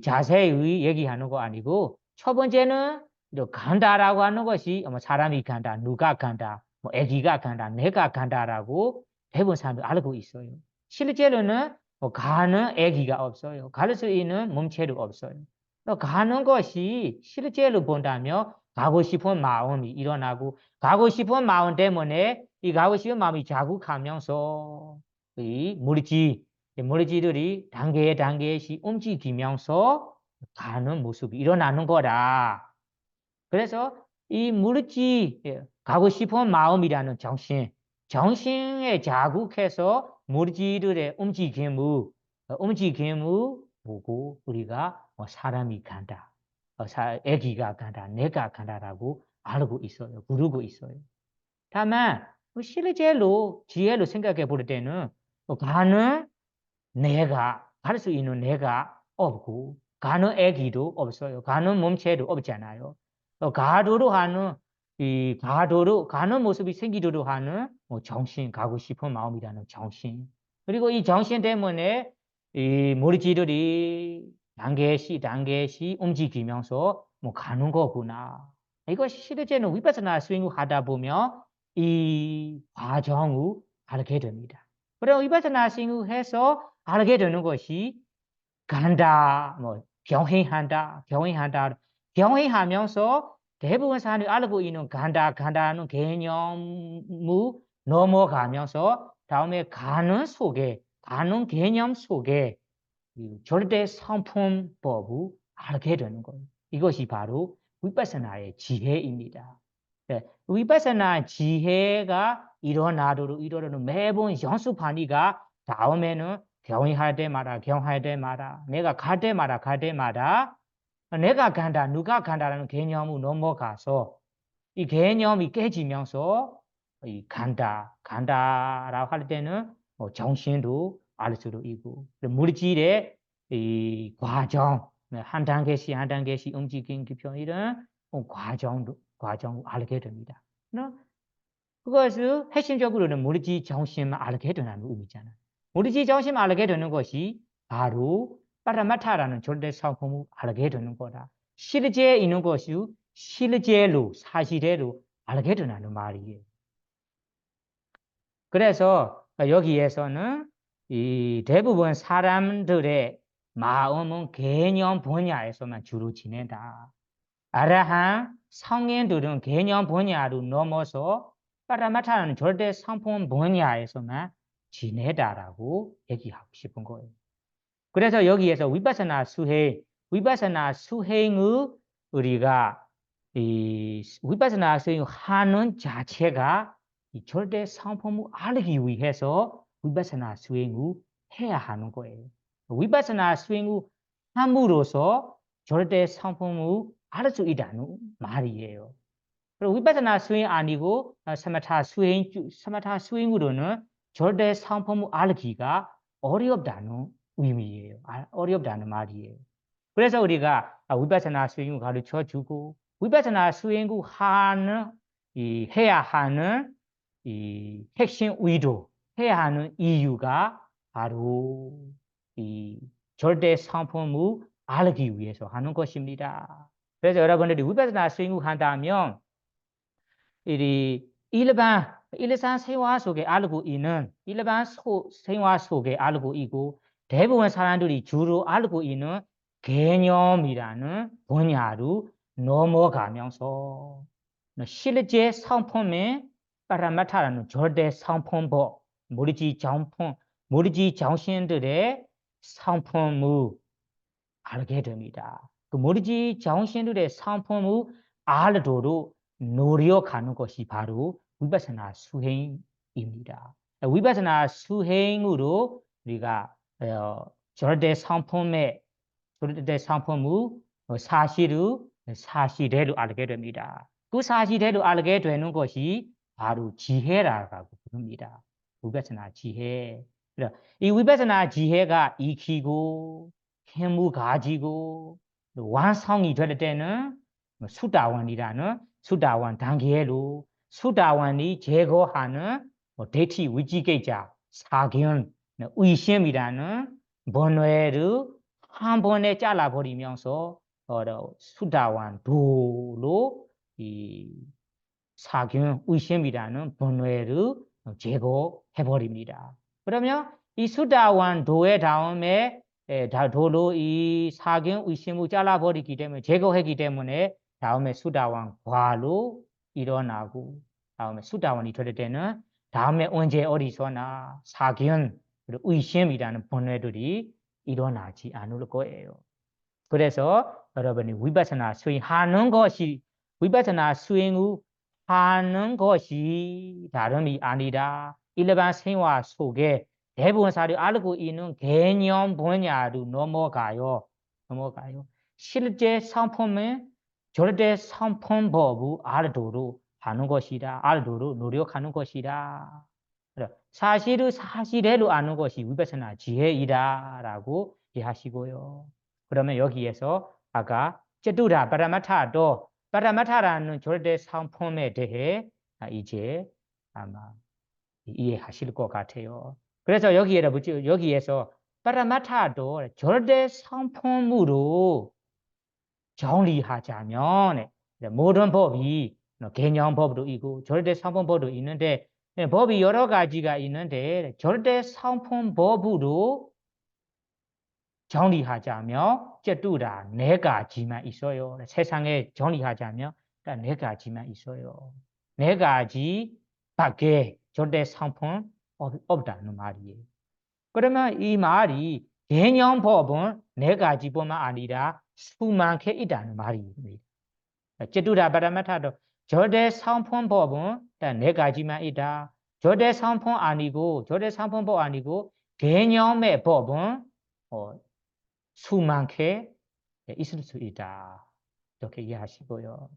자세히 얘기하는 거 아니고 첫 번째는 간다라고 하는 것이 사람이 간다, 누가 간다, 뭐 아기가 간다, 내가 간다라고 대부분 사람들이 알고 있어요. 실제로는 가는 아기가 없어요. 갈 수 있는 몸체도 없어요. 가는 것이 실제로 본다면 가고 싶은 마음이 일어나고 가고 싶은 마음 때문에 이 가고 싶은 마음이 자극하면서 이 물질들이 단계씩 움직이면서 가는 모습이 일어나는 거다. 그래서 이 물질 가고 싶은 마음이라는 정신에 자극해서 물질들의 움직임을 보고 우리가 사람이 간다, 아기가 간다, 내가 간다라고 알고 있어요, 부르고 있어요. 다만 실제로 지혜로 생각해 볼 때는 가는 갈 수 있는 내가 없고 가는 아기도 없어요. 가는 몸체도 없잖아요. 가는 모습이 생기도록 하는 정신, 가고 싶은 마음이라는 정신. 그리고 이 정신 때문에 이 머리띠들이 단계씩 움직이면서 가는 거구나. 이것이 실제는 위파스나 스윙을 하다 보면 이 과정을 알게 됩니다. 그리고 위파스나 스윙을 해서 알게 되는 것이 간다, 병행하면서 대부분 사람들이 알고 있는 간다는 개념을 넘어가면서 다음에 가는 개념 속에 절대 성품법을 알게 되는 거예요. 이것이 바로 위파사나의 지혜입니다. 네, 위파사나 지혜가 일어나도록 매번 연습하니까 다음에는 경할 때마다 내가 갈 때마다 내가 간다, 누가 간다라는 개념을 넘어가서 이 개념이 깨지면서 이 간다라고 할 때는 정신도 알 수도 있고 물질의 이 과정 한 단계씩 움직이는 기표 이런 과정 알게 됩니다. 그것을 핵심적으로는 물질 정신만 알게 되는 의미잖아요. 물질 정신만 알게 되는 것이 바로 파라마타라는 절대 성품을 알게 되는 거다. 실제에 있는 것이 사실대로 알게 된다는 말이에요. 그래서 여기에서는 이 대부분 사람들의 마음은 개념 분야에서만 주로 지낸다. 아라한 성인들은 개념 분야로 넘어서 파라마타는 절대 성품 분야에서만 지내다라고 얘기하고 싶은 거예요. 그래서 여기에서 위파사나 수행의 우리가 이 위파사나 수행을 하는 자체가 이 절대 성품을 알기 위해서 위파사나 수행을 해야 하는 거예요. 위파사나 수행을 함으로써 절대 성품을 알 수 있다는 말이에요. 그리고 위파사나 수행 아니고 사마타 수행으로는 절대 성품을 알기가 어렵다는 의미예요. 어렵다는 말이에요. 그래서 우리가 위파사나 수행을 가르쳐 주고 위파사나 수행을 해야 하는 이 핵심 의도, 해야 하는 이유가 바로 이 절대 성품을 알기 위해서 하는 것입니다. 그래서 여러분들이 위파사나 수행을 한다면 일반 생활 속에 알고 있는 생활 속에 알고 있고 대부분 사람들이 주로 알고 있는 개념이라는 분야로 넘어가면서 실제 성품에 파라마타라는 절대 상품법, 모르지 정신들의 상품을 알게 됩니다. 그 모르지 정신들의 상품을 알도록 노력하는 것이 바로 위파사나 수행입니다. 위파사나 수행으로 우리가 절대 상품을 사실대로 알게 됩니다. 그 사실대로 알게 되는 것이 바로 지혜라고 부릅니다. 위파사나 지혜. 이 위파사나 지혜가 익히고 힘을 가지고 완성이 될 때는 수다원이라는 수다원 단계로 수다원이 제거하는 대치 위지계자 사견 의심이라는 번뇌를 한 번에 잘라버리면서 수다원 도로 이 사견 의심이라는 번뇌를 제거해버립니다. 그러면 이 수다원 도의 다음에 도로 이 사견 의심을 잘라버리기 때문에 제거하기 때문에 다음에 수다원 과로 일어나고 다음에 수다원이 될 때는 다음에 언제 어디서나 사견 의심이라는 번뇌들이 일어나지 않을 거예요. 그래서 여러분이 위파사나 수행하는 것이 위파사나 수행을 하는 것이 다름이 아니라 일반 생활 속에 대부분 사람이 알고 있는 개념 분야로 넘어가요. 실제 상품은 절대 상품법을 알도록 하는 것이다. 알도록 노력하는 것이다. 사실대로 아는 것이 위파사나 지혜이다라고 이해하시고요. 그러면 여기에서 아까 쩌두라 파라마타도 파라마타라는 절대 상품에 대해 이제 아마 이해하실 것 같아요. 그래서 여기에서 파라마타도 절대 상품으로 정리하자면 모든 법이 개념법도 있고 절대 상품법도 있는데 법이 여러 가지가 있는데 절대 상품법으로 정리하자면 쩌두라 네 가지만 있어요. 세상에 정리하자면 딱 네 가지만 있어요. 네 가지 밖에 절대 상품 없다는 말이에요. 그러면 이 말이 개념법은 네 가지뿐만 아니라 수많게 있다는 말입니다. 쩌두라 파라마타도 절대 상품법은 딱 네 가지만 있다. 절대 상품법 아니고 개념의 법은 수많게 있을 수 있다. 이렇게 이해하시고요.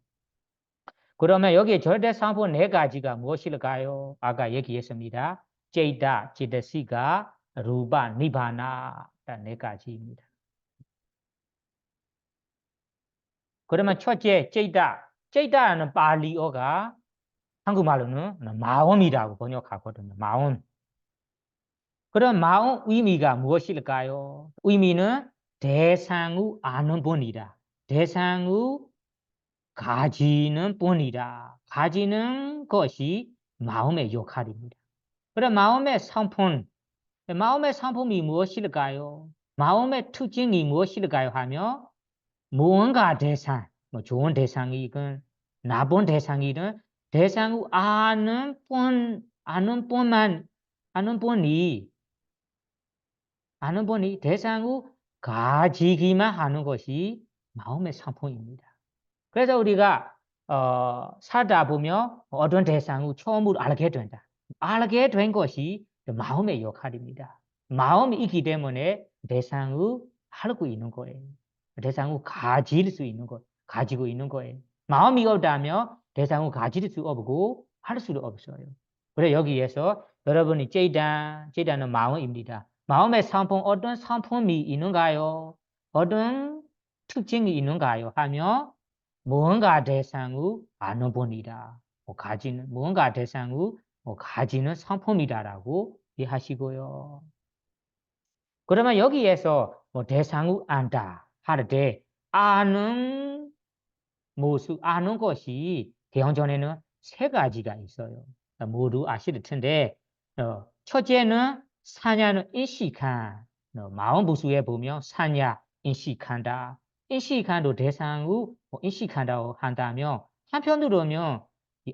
그러면 여기 절대 상품 네 가지가 무엇일까요? 아까 얘기했습니다. 제이다, 제드시가, 루바, 니바나 네 가지입니다. 그러면 첫째 제이다는 발리어가 한국말로는 마음이라고 번역하거든요. 마음. 그럼 마음 의미가 무엇일까요? 의미는 대상을 아는 분이다. 대상을 가지는 뿐이다. 가지는 것이 마음의 역할입니다. 그럼 마음의 상품이 무엇일까요? 마음의 특징이 무엇일까요? 하며 무언가 대상, 좋은 대상이건 나쁜 대상이든 대상을 아는 분이 대상을 가지기만 하는 것이 마음의 상품입니다. 그래서 우리가 살다 보면 어떤 대상을 처음으로 알게 된다. 알게 된 것이 마음의 역할입니다. 마음이 있기 때문에 대상을 알고 있는 거예요. 대상을 가지고 있는 거예요. 마음이 없다면 대상을 가질 수 없고 할 수도 없어요. 그래서 여기에서 여러분이 제이다는 마음입니다. 마음의 상품, 어떤 상품이 있는가요? 어떤 특징이 있는가요? 하며 무언가 대상을 아는 분이다. 무언가 대상을 가지는 상품이다라고 이해하시고요. 그러면 여기에서 대상을 안다 할 때 아는 것이 개헌전에는 세 가지가 있어요. 모두 아실 텐데 첫째는 사냐는 인식한 마음부수에 보면 사냐 인식한다. 인식한도 대상을 인식한다고 한다면 한편으로는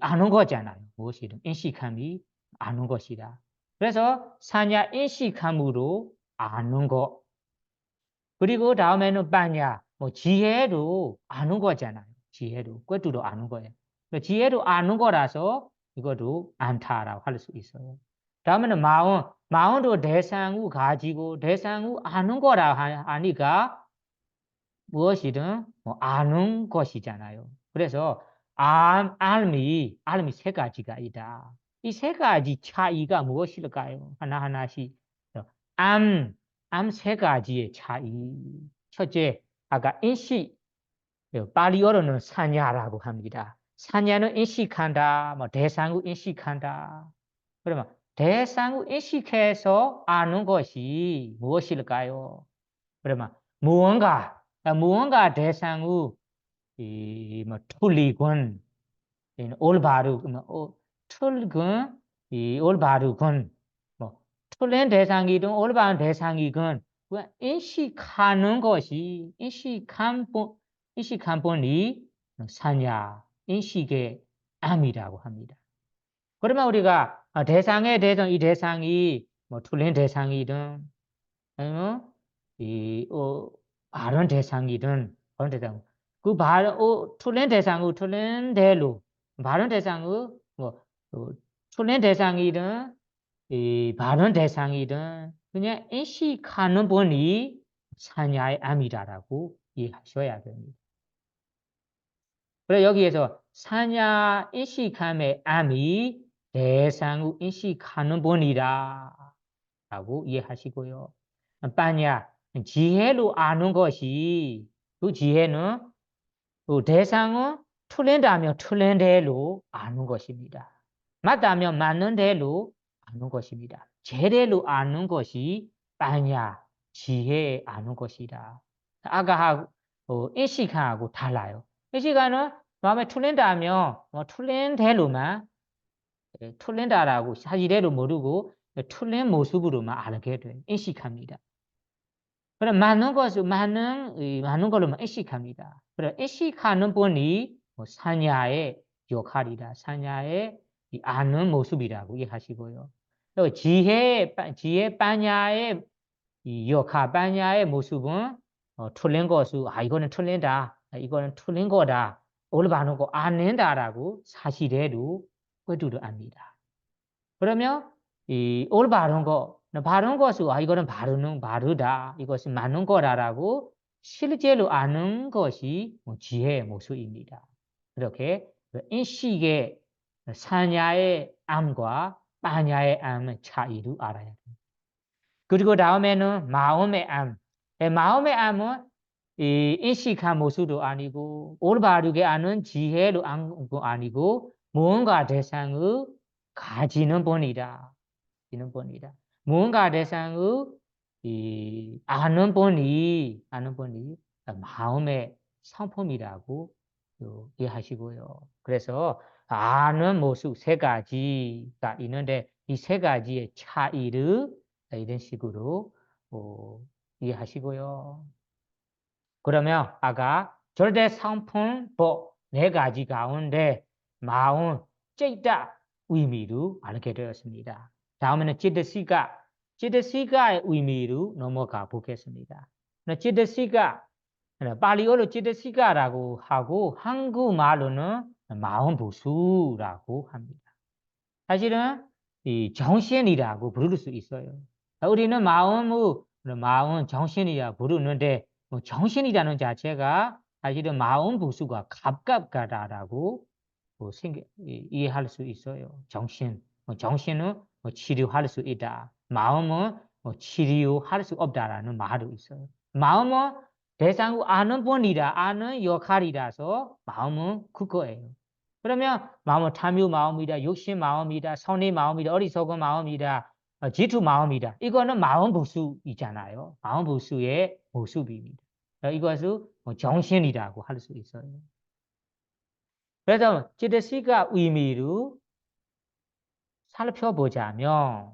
아는 거잖아요. 무엇이든 인식함이 아는 것이다. 그래서 사냐 인식함으로 아는 것. 그리고 다음에는 빠냐, 뭐 지혜로 아는 거잖아요. 지혜로, 그것도 아는 거예요. 지혜로 아는 거라서 이것도 안타라고 할 수 있어요. 다음에는 마음도 대상우 가지고 대상우 아는 거라 하니까 무엇이든 뭐 아는 것이잖아요. 그래서 알미 세 가지가 있다. 이 세 가지 차이가 무엇일까요? 하나하나씩. 암 세 가지의 차이. 첫째, 아까 인식, 발리어로는 사냐라고 합니다. 사냐는 인식한다, 뭐 대상을 인식한다. 그러면 대상을 인식해서 아는 것이 무엇일까요? 그러면 무언가 대상을 뭐 틀리건 올바르 틀건 올바르건 뭐 틀린 대상이든 올바른 대상이건 인식하는 것이 인식한 분이 사냐 인식의 암이라고 합니다. 그러면 우리가 대상에 대해서 이 대상이 뭐 틀린 대상이든 아니면 바른 대상이든 바른 대상 그 틀린 대상을 틀린 대로 바른 대상을 뭐 틀린 대상이든 이 바른 대상이든 그냥 인식하는 분이 사냐의 암이다라고 이해하셔야 됩니다. 그래서 여기에서 사냐 인식함의 암이 대상을 인식하는 분이다라고 이해하시고요. 빠냐 지혜로 아는 것이 그 지혜는 그 대상은 틀린다면 틀린 대로 아는 것입니다. 맞다면 맞는 대로 아는 것입니다. 제대로 아는 것이 빠냐 지혜 아는 것이다. 아까하고 인식하고 달라요. 인식하는 마음에 틀린다면 뭐 틀린 대로만 틀린다라고 사실대로 모르고 틀린 모습으로만 알게 돼 인식합니다. 그럼 많은 걸로만 인식합니다. 그래 인식하는 분이 사냐의 역할이다. 사냐의 아는 모습이라고 이해하시고요. 또 지혜 빠냐의 역할, 빠냐의 모습은 틀린 것을 이거는 틀린다, 이거는 틀린 거다, 올바른 거 아는다라고 사실대로 그들도 압니다. 그러면 이 올바른 거, 바른 것을 이거는 바르다, 이것은 맞는 거다라고 실제로 아는 것이 지혜의 모습입니다. 이렇게 인식의 사냐의 암과 빠냐의 암의 차이를 알아야 됩니다. 그리고 다음에는 마음의 암. 마음의 암은 이 인식한 모습도 아니고 올바르게 아는 지혜로 아니고 무언가 대상을 가지는 분이다. 무언가 대상을 아는 분이 마음의 성품이라고 이해하시고요. 그래서 아는 모습 세 가지가 있는데 이 세 가지의 차이를 이런 식으로 이해하시고요. 그러면 아까 절대 성품법 네 가지 가운데 마음, 찌다 의미로 알게 되었습니다. 다음에는 찌드시가의 의미로 넘어가 보겠습니다. 찌드시가 발리어로 찌드시가라고 하고 한국말로는 마음보수라고 합니다. 사실은 이 정신이라고 부를 수 있어요. 우리는 마음 정신이라 부르는데 정신이라는 자체가 사실은 마음 부수가 가깝다라고 이해할 수 있어요. 정신은 치료할 수 있다. 마음은 치료할 수 없다라는 말도 있어요. 마음은 대상을 아는 분이라 아는 역할이라서 마음은 그거예요. 그러면 마음은 탐욕 마음이다, 욕심 마음이다, 선의 마음이다, 어리석은 마음이다, 질투 마음이다. 이거는 마음 부수이잖아요. 마음 부수의 모습입니다. 이것을 정신이라고 할 수 있어요. 그래서 찌드시가 의미로 살펴보자면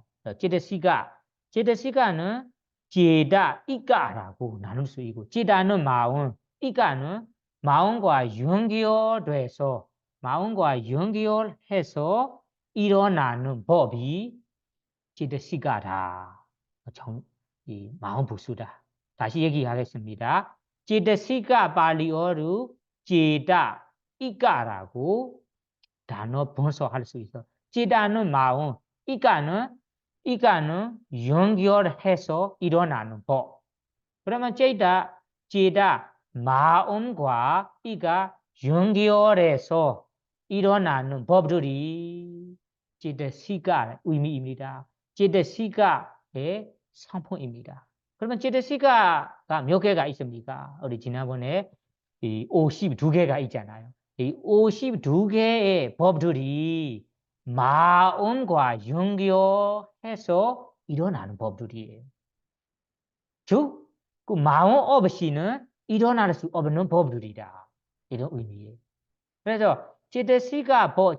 찌드시가는 제다, 이가라고 나눌 수 있고 제다는 마음, 이가는 마음과 연결돼서 마음과 연결해서 일어나는 법이 제드시가다. 이 마음 보수다. 다시 얘기하겠습니다. 제드시가 발리어로 제다 이까라고 단어 분석할 수 있어. 제다는 마음, 이까는 연결해서 일어나는 법. 그러면 제다 마음과 이가 연결해서 일어나는 법들이 제드시가 의미입니다. 제드시가의 상품입니다. 그러면 제드시가가 몇 개가 있습니까? 우리 지난번에 이 52개가 있잖아요. 이 52개의 법들이 마음과 연결해서 일어나는 법들이에요. 즉, 그 마음 없이는 일어날 수 없는 법들이다. 이런 의미예요. 그래서 제드시가라고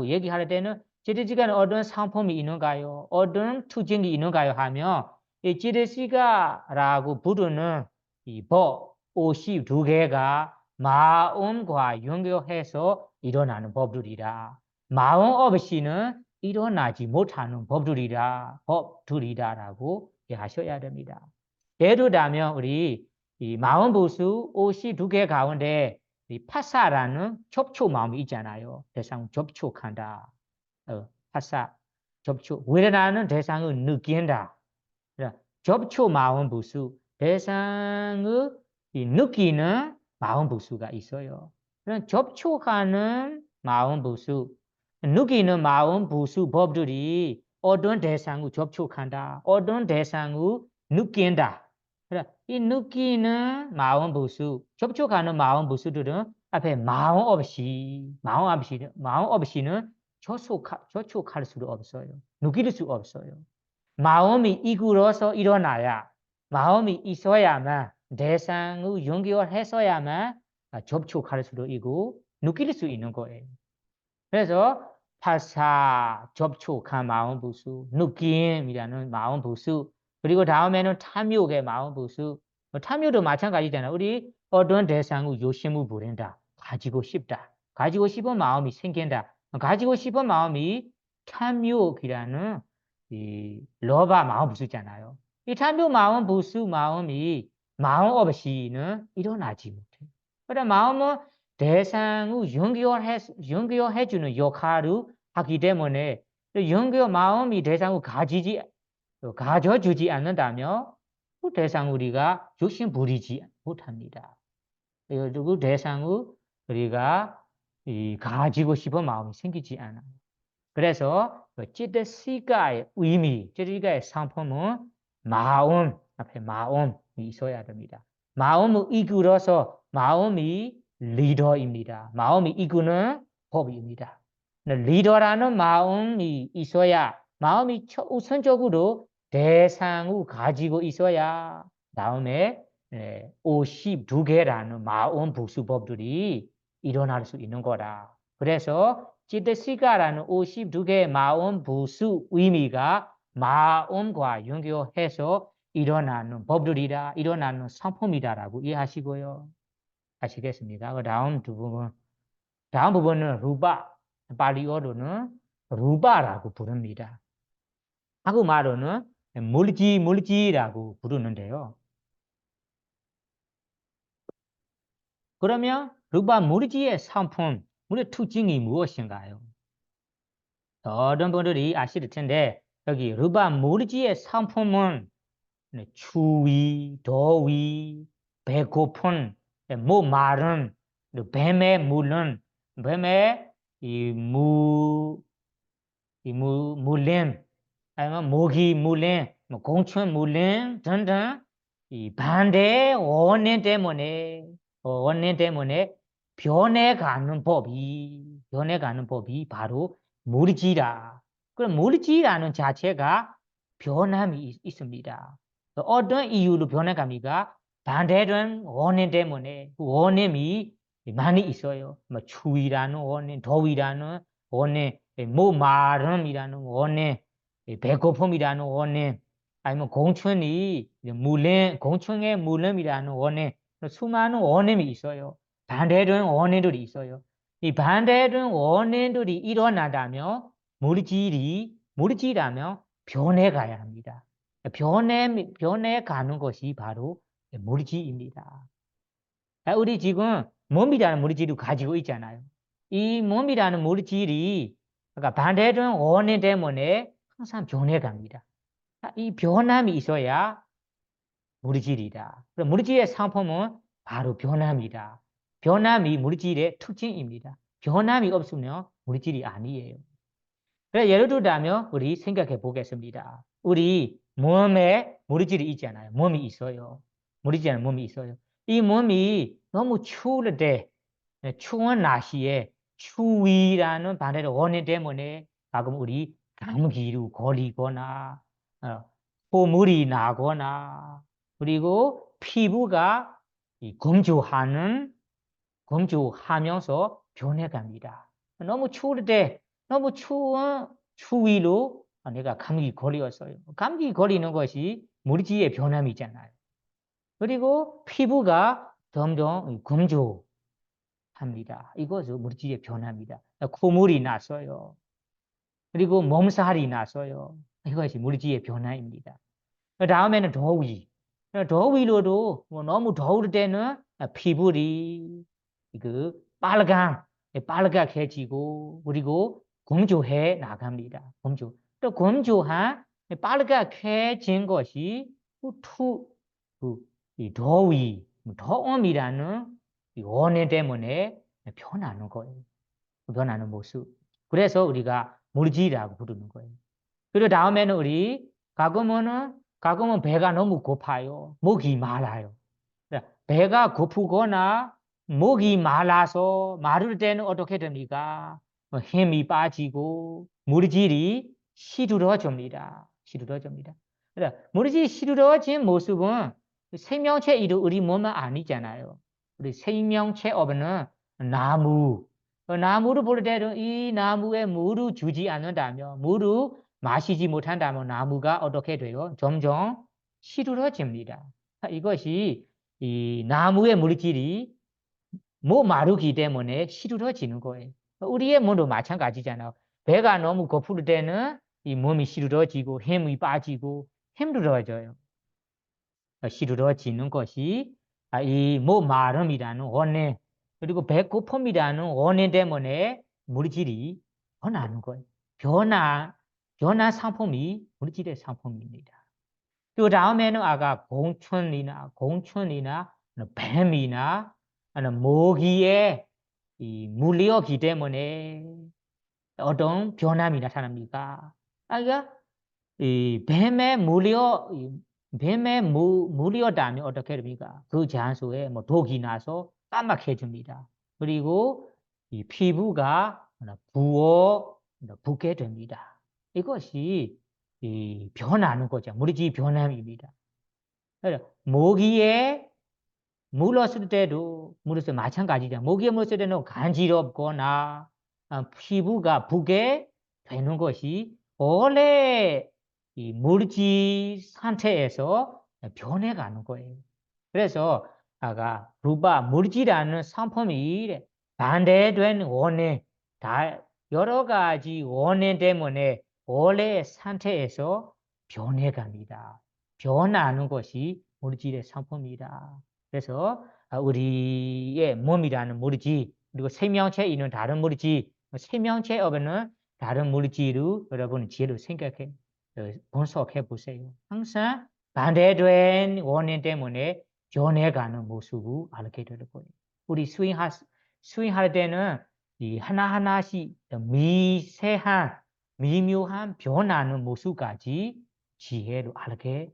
얘기할 때는 제드시가는 어떤 상품이 있는가요? 어떤 특징이 있는가요? 하면 이 제드시가라고 부르는 이 법 52개가 마음과 연결해서 일어나는 법들이다. 마음 없이는 일어나지 못하는 법들이다라고 하셔야 됩니다. 예를 들면 우리 이 마음보수 52개 가운데 이 파사라는 접촉 마음이 있잖아요. 대상 접촉한다. 파사, 접촉. 웨르나는 대상을 느낀다. 접촉 마음 부수. 대상을 느끼는 마음 부수가 있어요. 그런 접촉하는 마음 부수, 느끼는 마음 부수 법들이 어떤 대상을 접촉한다. 어떤 대상을 느낀다. 이 느끼는 마음 부수, 접촉하는 마음 부수들은 앞에 마음 없이는 접촉할 수도 없어요. 느낄 수 없어요. 마음이 이끌어서 일어나야, 마음이 있어야만, 대상을 연결해서야만 접촉할 수도 있고, 느낄 수 있는 거예요. 그래서 파사, 접촉한 마음 부수, 느낌이라는 마음 부수, 그리고 다음에는 탐욕의 마음 부수. 탐욕도 마찬가지잖아요. 우리 어떤 대상을 욕심을 부린다. 가지고 싶다. 가지고 싶은 마음이 생긴다. 가지고 싶은 마음이 탐욕이라는 이 로바 마음 부수잖아요. 이 탐욕 마음 부수 마음이 마음 없이는 일어나지 못해요. 그러나 마음은 대상을 연결해주는 역할을 하기 때문에 마음이 대상을 가져주지 않는다면 그 대상 우리가 욕심 부리지 못합니다. 그 대상을 우리가 가지고 싶은 마음이 생기지 않아요. 그래서 제드시가의 의미, 제드시가의 상품은 마음, 앞에 마음이 있어야 됩니다. 마음을 이끌어서 마음이 리더입니다. 마음이 이끄는 법입니다. 리더라는 마음이 있어야 마음이 우선적으로 대상을 가지고 있어야 다음에 52개라는 마음 부수법들이 일어날 수 있는 거다. 그래서 제드시가라는 52개의 마음 부수 의미가 마음과 연결해서 일어나는 법들이다, 일어나는 상품이다라고 이해하시고요. 아시겠습니까? 그 다음 부분은 루바, 발리어로는 루바라고 부릅니다. 한국말로는 물지라고 부르는데요. 그러면 루바 물지의 상품, 물의 특징이 무엇인가요? 어떤 분들이 아실 텐데 여기 루바 물지의 상품은 추위, 더위, 배고픈, 목 마른, 뱀의 물은, 뱀의 물림, 아니면 모기 물림, 공충 물림 등등 이 반대의 원인 때문에 변해가는 법이 바로 물질이다. 그럼 물질이라는 자체가 변함이 있습니다. 어떤 이유로 변해갑니까? 반대된 원인 때문에 그 원인이 많이 있어요. 뭐 추위라는 원인, 더위라는 원인, 목 마름이라는 원인, 배고픔이라는 원인, 아니면 공충의 물음이라는 원인, 수많은 원인이 있어요. 반대된 원인들이 있어요. 이 반대는 원인들이 일어나다면 무리지라면 변해가야 합니다. 변해가는 것이 바로 무리지입니다. 우리 지금 몸이라는 무리지를 가지고 있잖아요. 이 몸이라는 무리지이 그러니까 반대는 원인 때문에 항상 변해갑니다. 이 변함이 있어야 무리질이다. 무리질의 상품은 바로 변함이다. 변함이 무리질의 특징입니다. 변함이 없으면 무리질이 아니에요. 그래서 예를 들자면 우리 생각해 보겠습니다. 우리 몸에 무리질이 있잖아요. 몸이 있어요. 무리질은 몸이 있어요. 이 몸이 너무 추울 때, 추운 날씨에 추위라는 반대로 원인 때문에 가끔 우리 감기로 걸리거나 포물이 나거나 그리고 피부가 건조하면서 변해갑니다. 너무 추울 때 너무 추운 추위로 내가 감기 걸렸어요. 감기 걸리는 것이 무리지의 변함이잖아요. 그리고 피부가 점점 건조합니다. 이것은 무리지의 변함이다. 콧물이 났어요. 그리고 몸살이 났어요. 이것이 무리지의 변화입니다. 그 다음에는 더위. 더위로도 너무 더울 때는 피부이 빨갛게지고 그리고 건조해 나갑니다. 또 건조한 빨갛게진 것이 이 더움이라는 원인 때문에 변하는 거예요. 변하는 모습. 그래서 우리가 물지라고 부르는 거예요. 그리고 다음에는 가끔은 배가 너무 고파요. 목이 말라요. 배가 고프거나 목이 말라서 마를 때는 어떻게 됩니까? 힘이 빠지고 물질이 시들어집니다. 시들어집니다. 물질이 시들어진 모습은 생명체 이루 우리 몸은 아니잖아요. 우리 생명체 업은 나무를 볼 때는 이 나무에 물을 주지 않는다면 물을 마시지 못한다면 나무가 어떻게 돼요? 점점 시들어집니다. 이것이 이 나무의 물질이 마르기 때문에 시들어지는 거예요. 우리의 몸도 마찬가지잖아요. 배가 너무 고플 때는 이 몸이 시들어지고 힘이 빠지고 힘들어져요. 시들어지는 것이 이 마름이라는 원인 그리고 배고픔이라는 원인 때문에 물질이 변하는 거예요. 변한 상품이 물질의 상품입니다. 그 다음에는 아까 공춘이나 뱀이나 모기의 이 물리었기 때문에 어떤 변함이 나타납니까? 이 뱀에 물리었다면 어떻게 됩니까? 그 장소에 독이 나서 까맣게집니다. 그리고 이 피부가 붓게 됩니다. 이것이 이 변하는 거죠. 물리지 변함입니다. 모기에 물었을 때도 마찬가지죠. 모기에 물었을 때는 간지럽거나 피부가 붓게 되는 것이 원래 이 물질 상태에서 변해가는 거예요. 그래서 아까 물질이라는 상품이 반대된 원인, 여러 가지 원인 때문에 원래 상태에서 변해갑니다. 변하는 것이 물질의 상품이다. 그래서 우리의 몸이라는 물질, 그리고 생명체에 있는 다른 물질, 생명체 업에는 다른 물질을 여러분 지혜로 생각해, 분석해 보세요. 항상 반대된 원인 때문에 변해가는 모습을 알게 될 거예요. 우리 스윙할 때는 이 하나하나씩 미세한, 미묘한 변하는 모습까지 지혜로 알게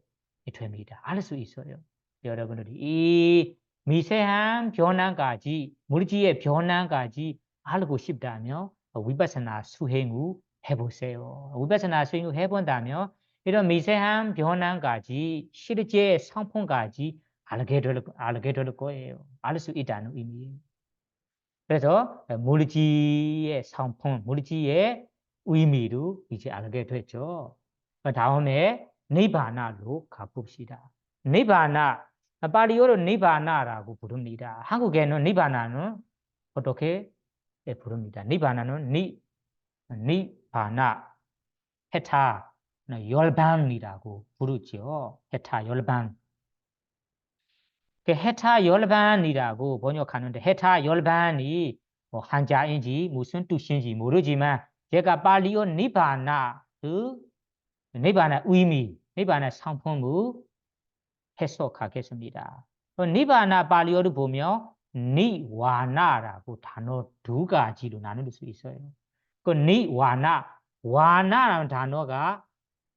됩니다. 알 수 있어요. 여러분들이 이 미세한 변화까지, 물질의 변화까지 알고 싶다면 위파사나 수행을 해보세요. 위파사나 수행을 해본다면 이런 미세한 변화까지 실제 상품까지 알게 될 거예요. 알 수 있다는 의미예요. 그래서 물질의 상품, 물질의 의미를 이제 알게 됐죠. 그 다음에 니바나로 가봅시다. 니바나, 파리어로 니바나라고 부릅니다. 한국에는 니바나는 어떻게 부릅니다. 니바나는 니바나 헤타 열반이라고 부르죠. 헤타 열반. 그 헤타 열반이라고 번역하는데 헤타 열반이 뭐 한자인지 무슨 뜻인지 모르지만 제가 빨리어 니바나 그 니바나 의미, 니바나 상품을 해석하겠습니다. 니바나 빨리어를 보면 니와나라고 단어 두 가지로 나눌 수 있어요. 그 니와나, 와나라는 단어가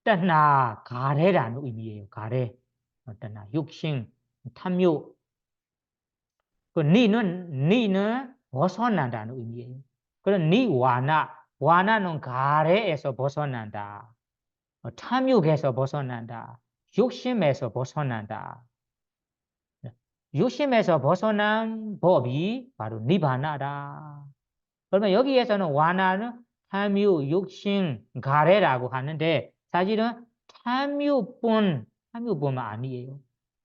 떠나 가래라는 의미예요. 가래, 떠나 육신, 탐욕. 그 니는 벗어난다는 의미예요. 그럼 니와나, 와나는 가래에서 벗어난다. 탐욕에서 벗어난다. 욕심에서 벗어난다. 욕심에서 벗어난 법이 바로 니바나다. 그러면 여기에서는 와나는 탐욕, 욕심, 가래라고 하는데 사실은 탐욕뿐만 아니에요.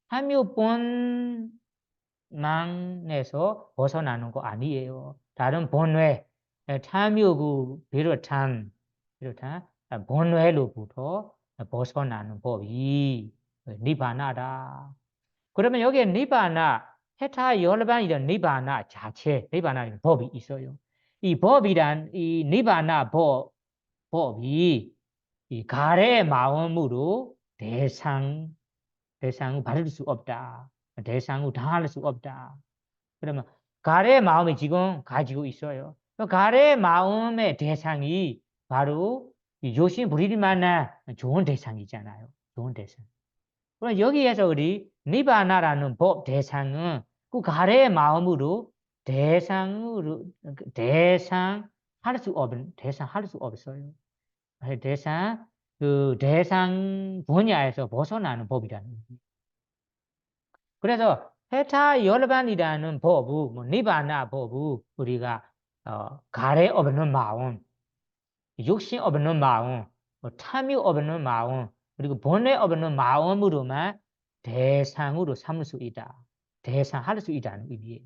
탐욕뿐만에서 벗어나는 거 아니에요. 다른 본뇌, 탐욕을 비롯한 본뇌로부터 벗어나는 법이 니바나다. 그러면 여기에 니바나, 헤타 열반이란 니바나 자체, 니바나는 법이 있어요. 이 법이란 이 니바나 법이 이 가래의 마음으로 대상을 받을 수 없다. 대상을 당할 수 없다. 그러면 가래의 마음이 지금 가지고 있어요. 가래의 마음의 대상이 바로 요신 부릴 만한 좋은 대상이잖아요. 좋은 대상. 그럼 여기에서 우리 니바나라는 법 대상은 그 가래의 마음으로 대상할 수 없어요. 대상 분야에서 벗어나는 법이라는 거예요. 그래서 헤타 열반이라는 법은 뭐 니바나 법은 우리가 가래 없는 마음, 욕심 없는 마음, 탐욕 없는 마음, 그리고 본래 없는 마음으로만 대상으로 삼을 수 있다. 대상할 수 있다는 의미예요.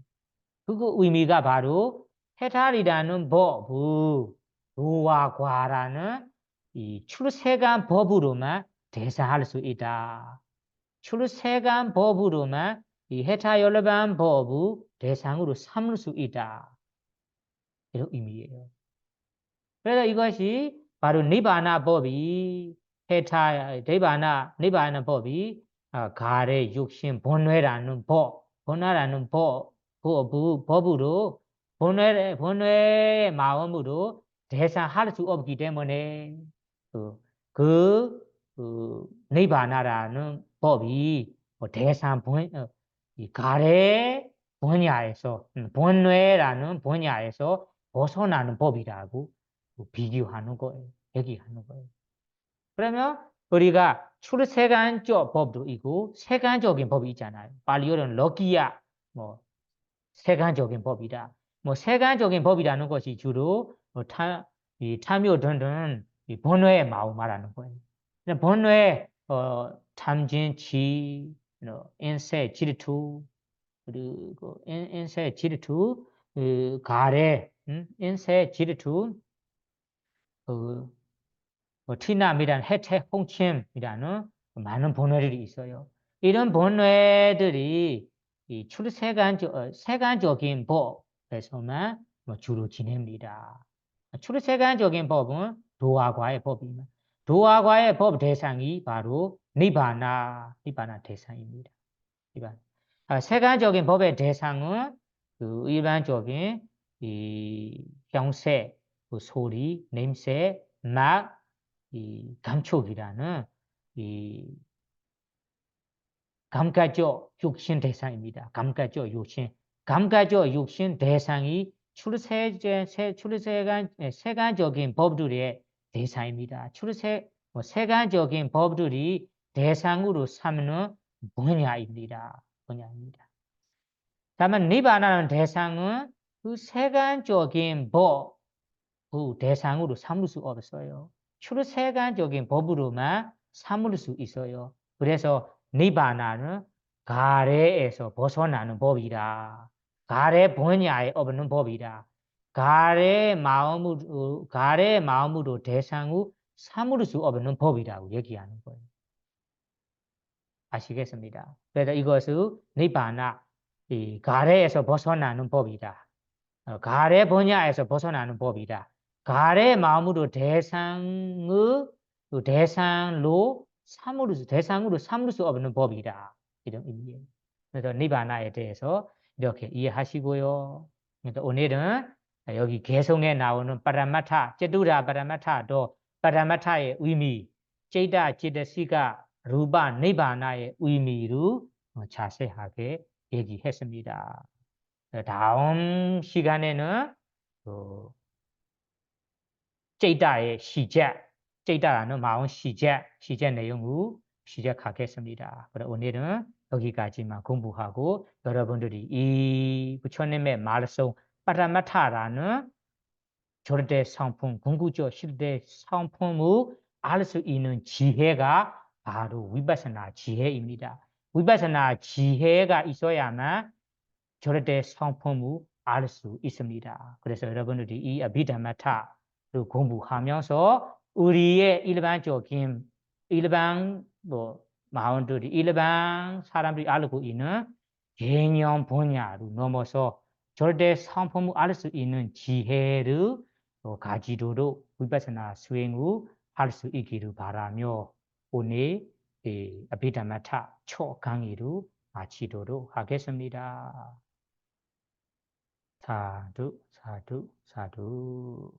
그 의미가 바로 해탈이라는 법을 도와 과라는 이 출세간 법으로만 대상할 수 있다. 출세간 법으로만 이 해탈열반 법을 대상으로 삼을 수 있다. 이런 의미예요. 그래서 이것이 바로 니바나 법이 니바나 법이 가래 육신 본뇌라는 법으로 본뇌의 마음으로 대상할 수 없기 때문에 니바나라는 법이 이 가래 분야에서 본뇌라는 분야에서 벗어나는 법이라고 비교하는 거예요. 얘기하는 거예요. 그러면 우리가 출세간적 법도 있고 세간적인 법이 있잖아요. 발리어는 러기야, 뭐 세간적인 법이다. 뭐 세간적인 법이라는 것이 주로 탐욕 등등 본뇌의 마음 말하는 거예요. 본뇌의 탐진치, 인세, 질투, 그리고 인세, 질투, 가래, 인세, 질투, 티남이란 해체, 홍침이라는 많은 본뇌들이 있어요. 이런 본뇌들이 이 세간적인 법에서만 주로 지냅니다. 출세간적인 법은 도화과의 법입니다. 도화과의 법 대상이 바로 니바나 대상입니다. 세간적인 법의 대상은 그 일반적인 이 형세, 소리, 냄새, 맛, 이 감촉이라는 이 감각적 육신 대상입니다. 감각적 육신 대상이 세간적인 법들의 대상입니다. 세간적인 법들이 대상으로 삼는 분야입니다. 다만 니바나는 대상은 그 세간적인 법, 그 대상으로 삼을 수 없어요. 출세간적인 법으로만 삼을 수 있어요. 그래서 니바나는 가래에서 벗어나는 법이다. 가래 분야에 없는 법이다. 가래 마음으로 대상우 사물을 수 없는 법이라고 얘기하는 거예요. 아시겠습니다. 그래서 이것을 니바나 이 가래에서 벗어나는 법이다. 가래 분야에서 벗어나는 법이다. 가래 마음으로 대상으로 대상으로 삼을 수 없는 법이다. 이런 의미예요. 그래서 니바나에 대해서 이렇게 이해하시고요. 그래서 오늘은 여기 개성에 나오는 파라마타, 제두라 파라마타도 파라마타의 의미, 제이다 제드시가 루바 니바나의 의미로 자세하게 얘기했습니다. 다음 시간에는 그 제이다의 시작, 제이다라는 마음 시작 내용을 시작하겠습니다. 그럼 오늘은 여기까지만 공부하고 여러분들이 이 부처님의 말씀 파라마타라는 절대 상품, 궁극적 실대 상품을 알 수 있는 지혜가 바로 위파사나 지혜입니다. 위파사나 지혜가 있어야만 절대 상품을 알 수 있습니다. 그래서 여러분들이 이 아비다마타를 공부하면서 우리의 일반적인 일반 사람들이 알고 있는 개념 분야로 넘어서 절대 상품을 알 수 있는 지혜를 가지도록 위파사나 수행을 할 수 있기를 바라며 오늘 아비다마타 초 강의를 마치도록 하겠습니다. 사두, 사두, 사두.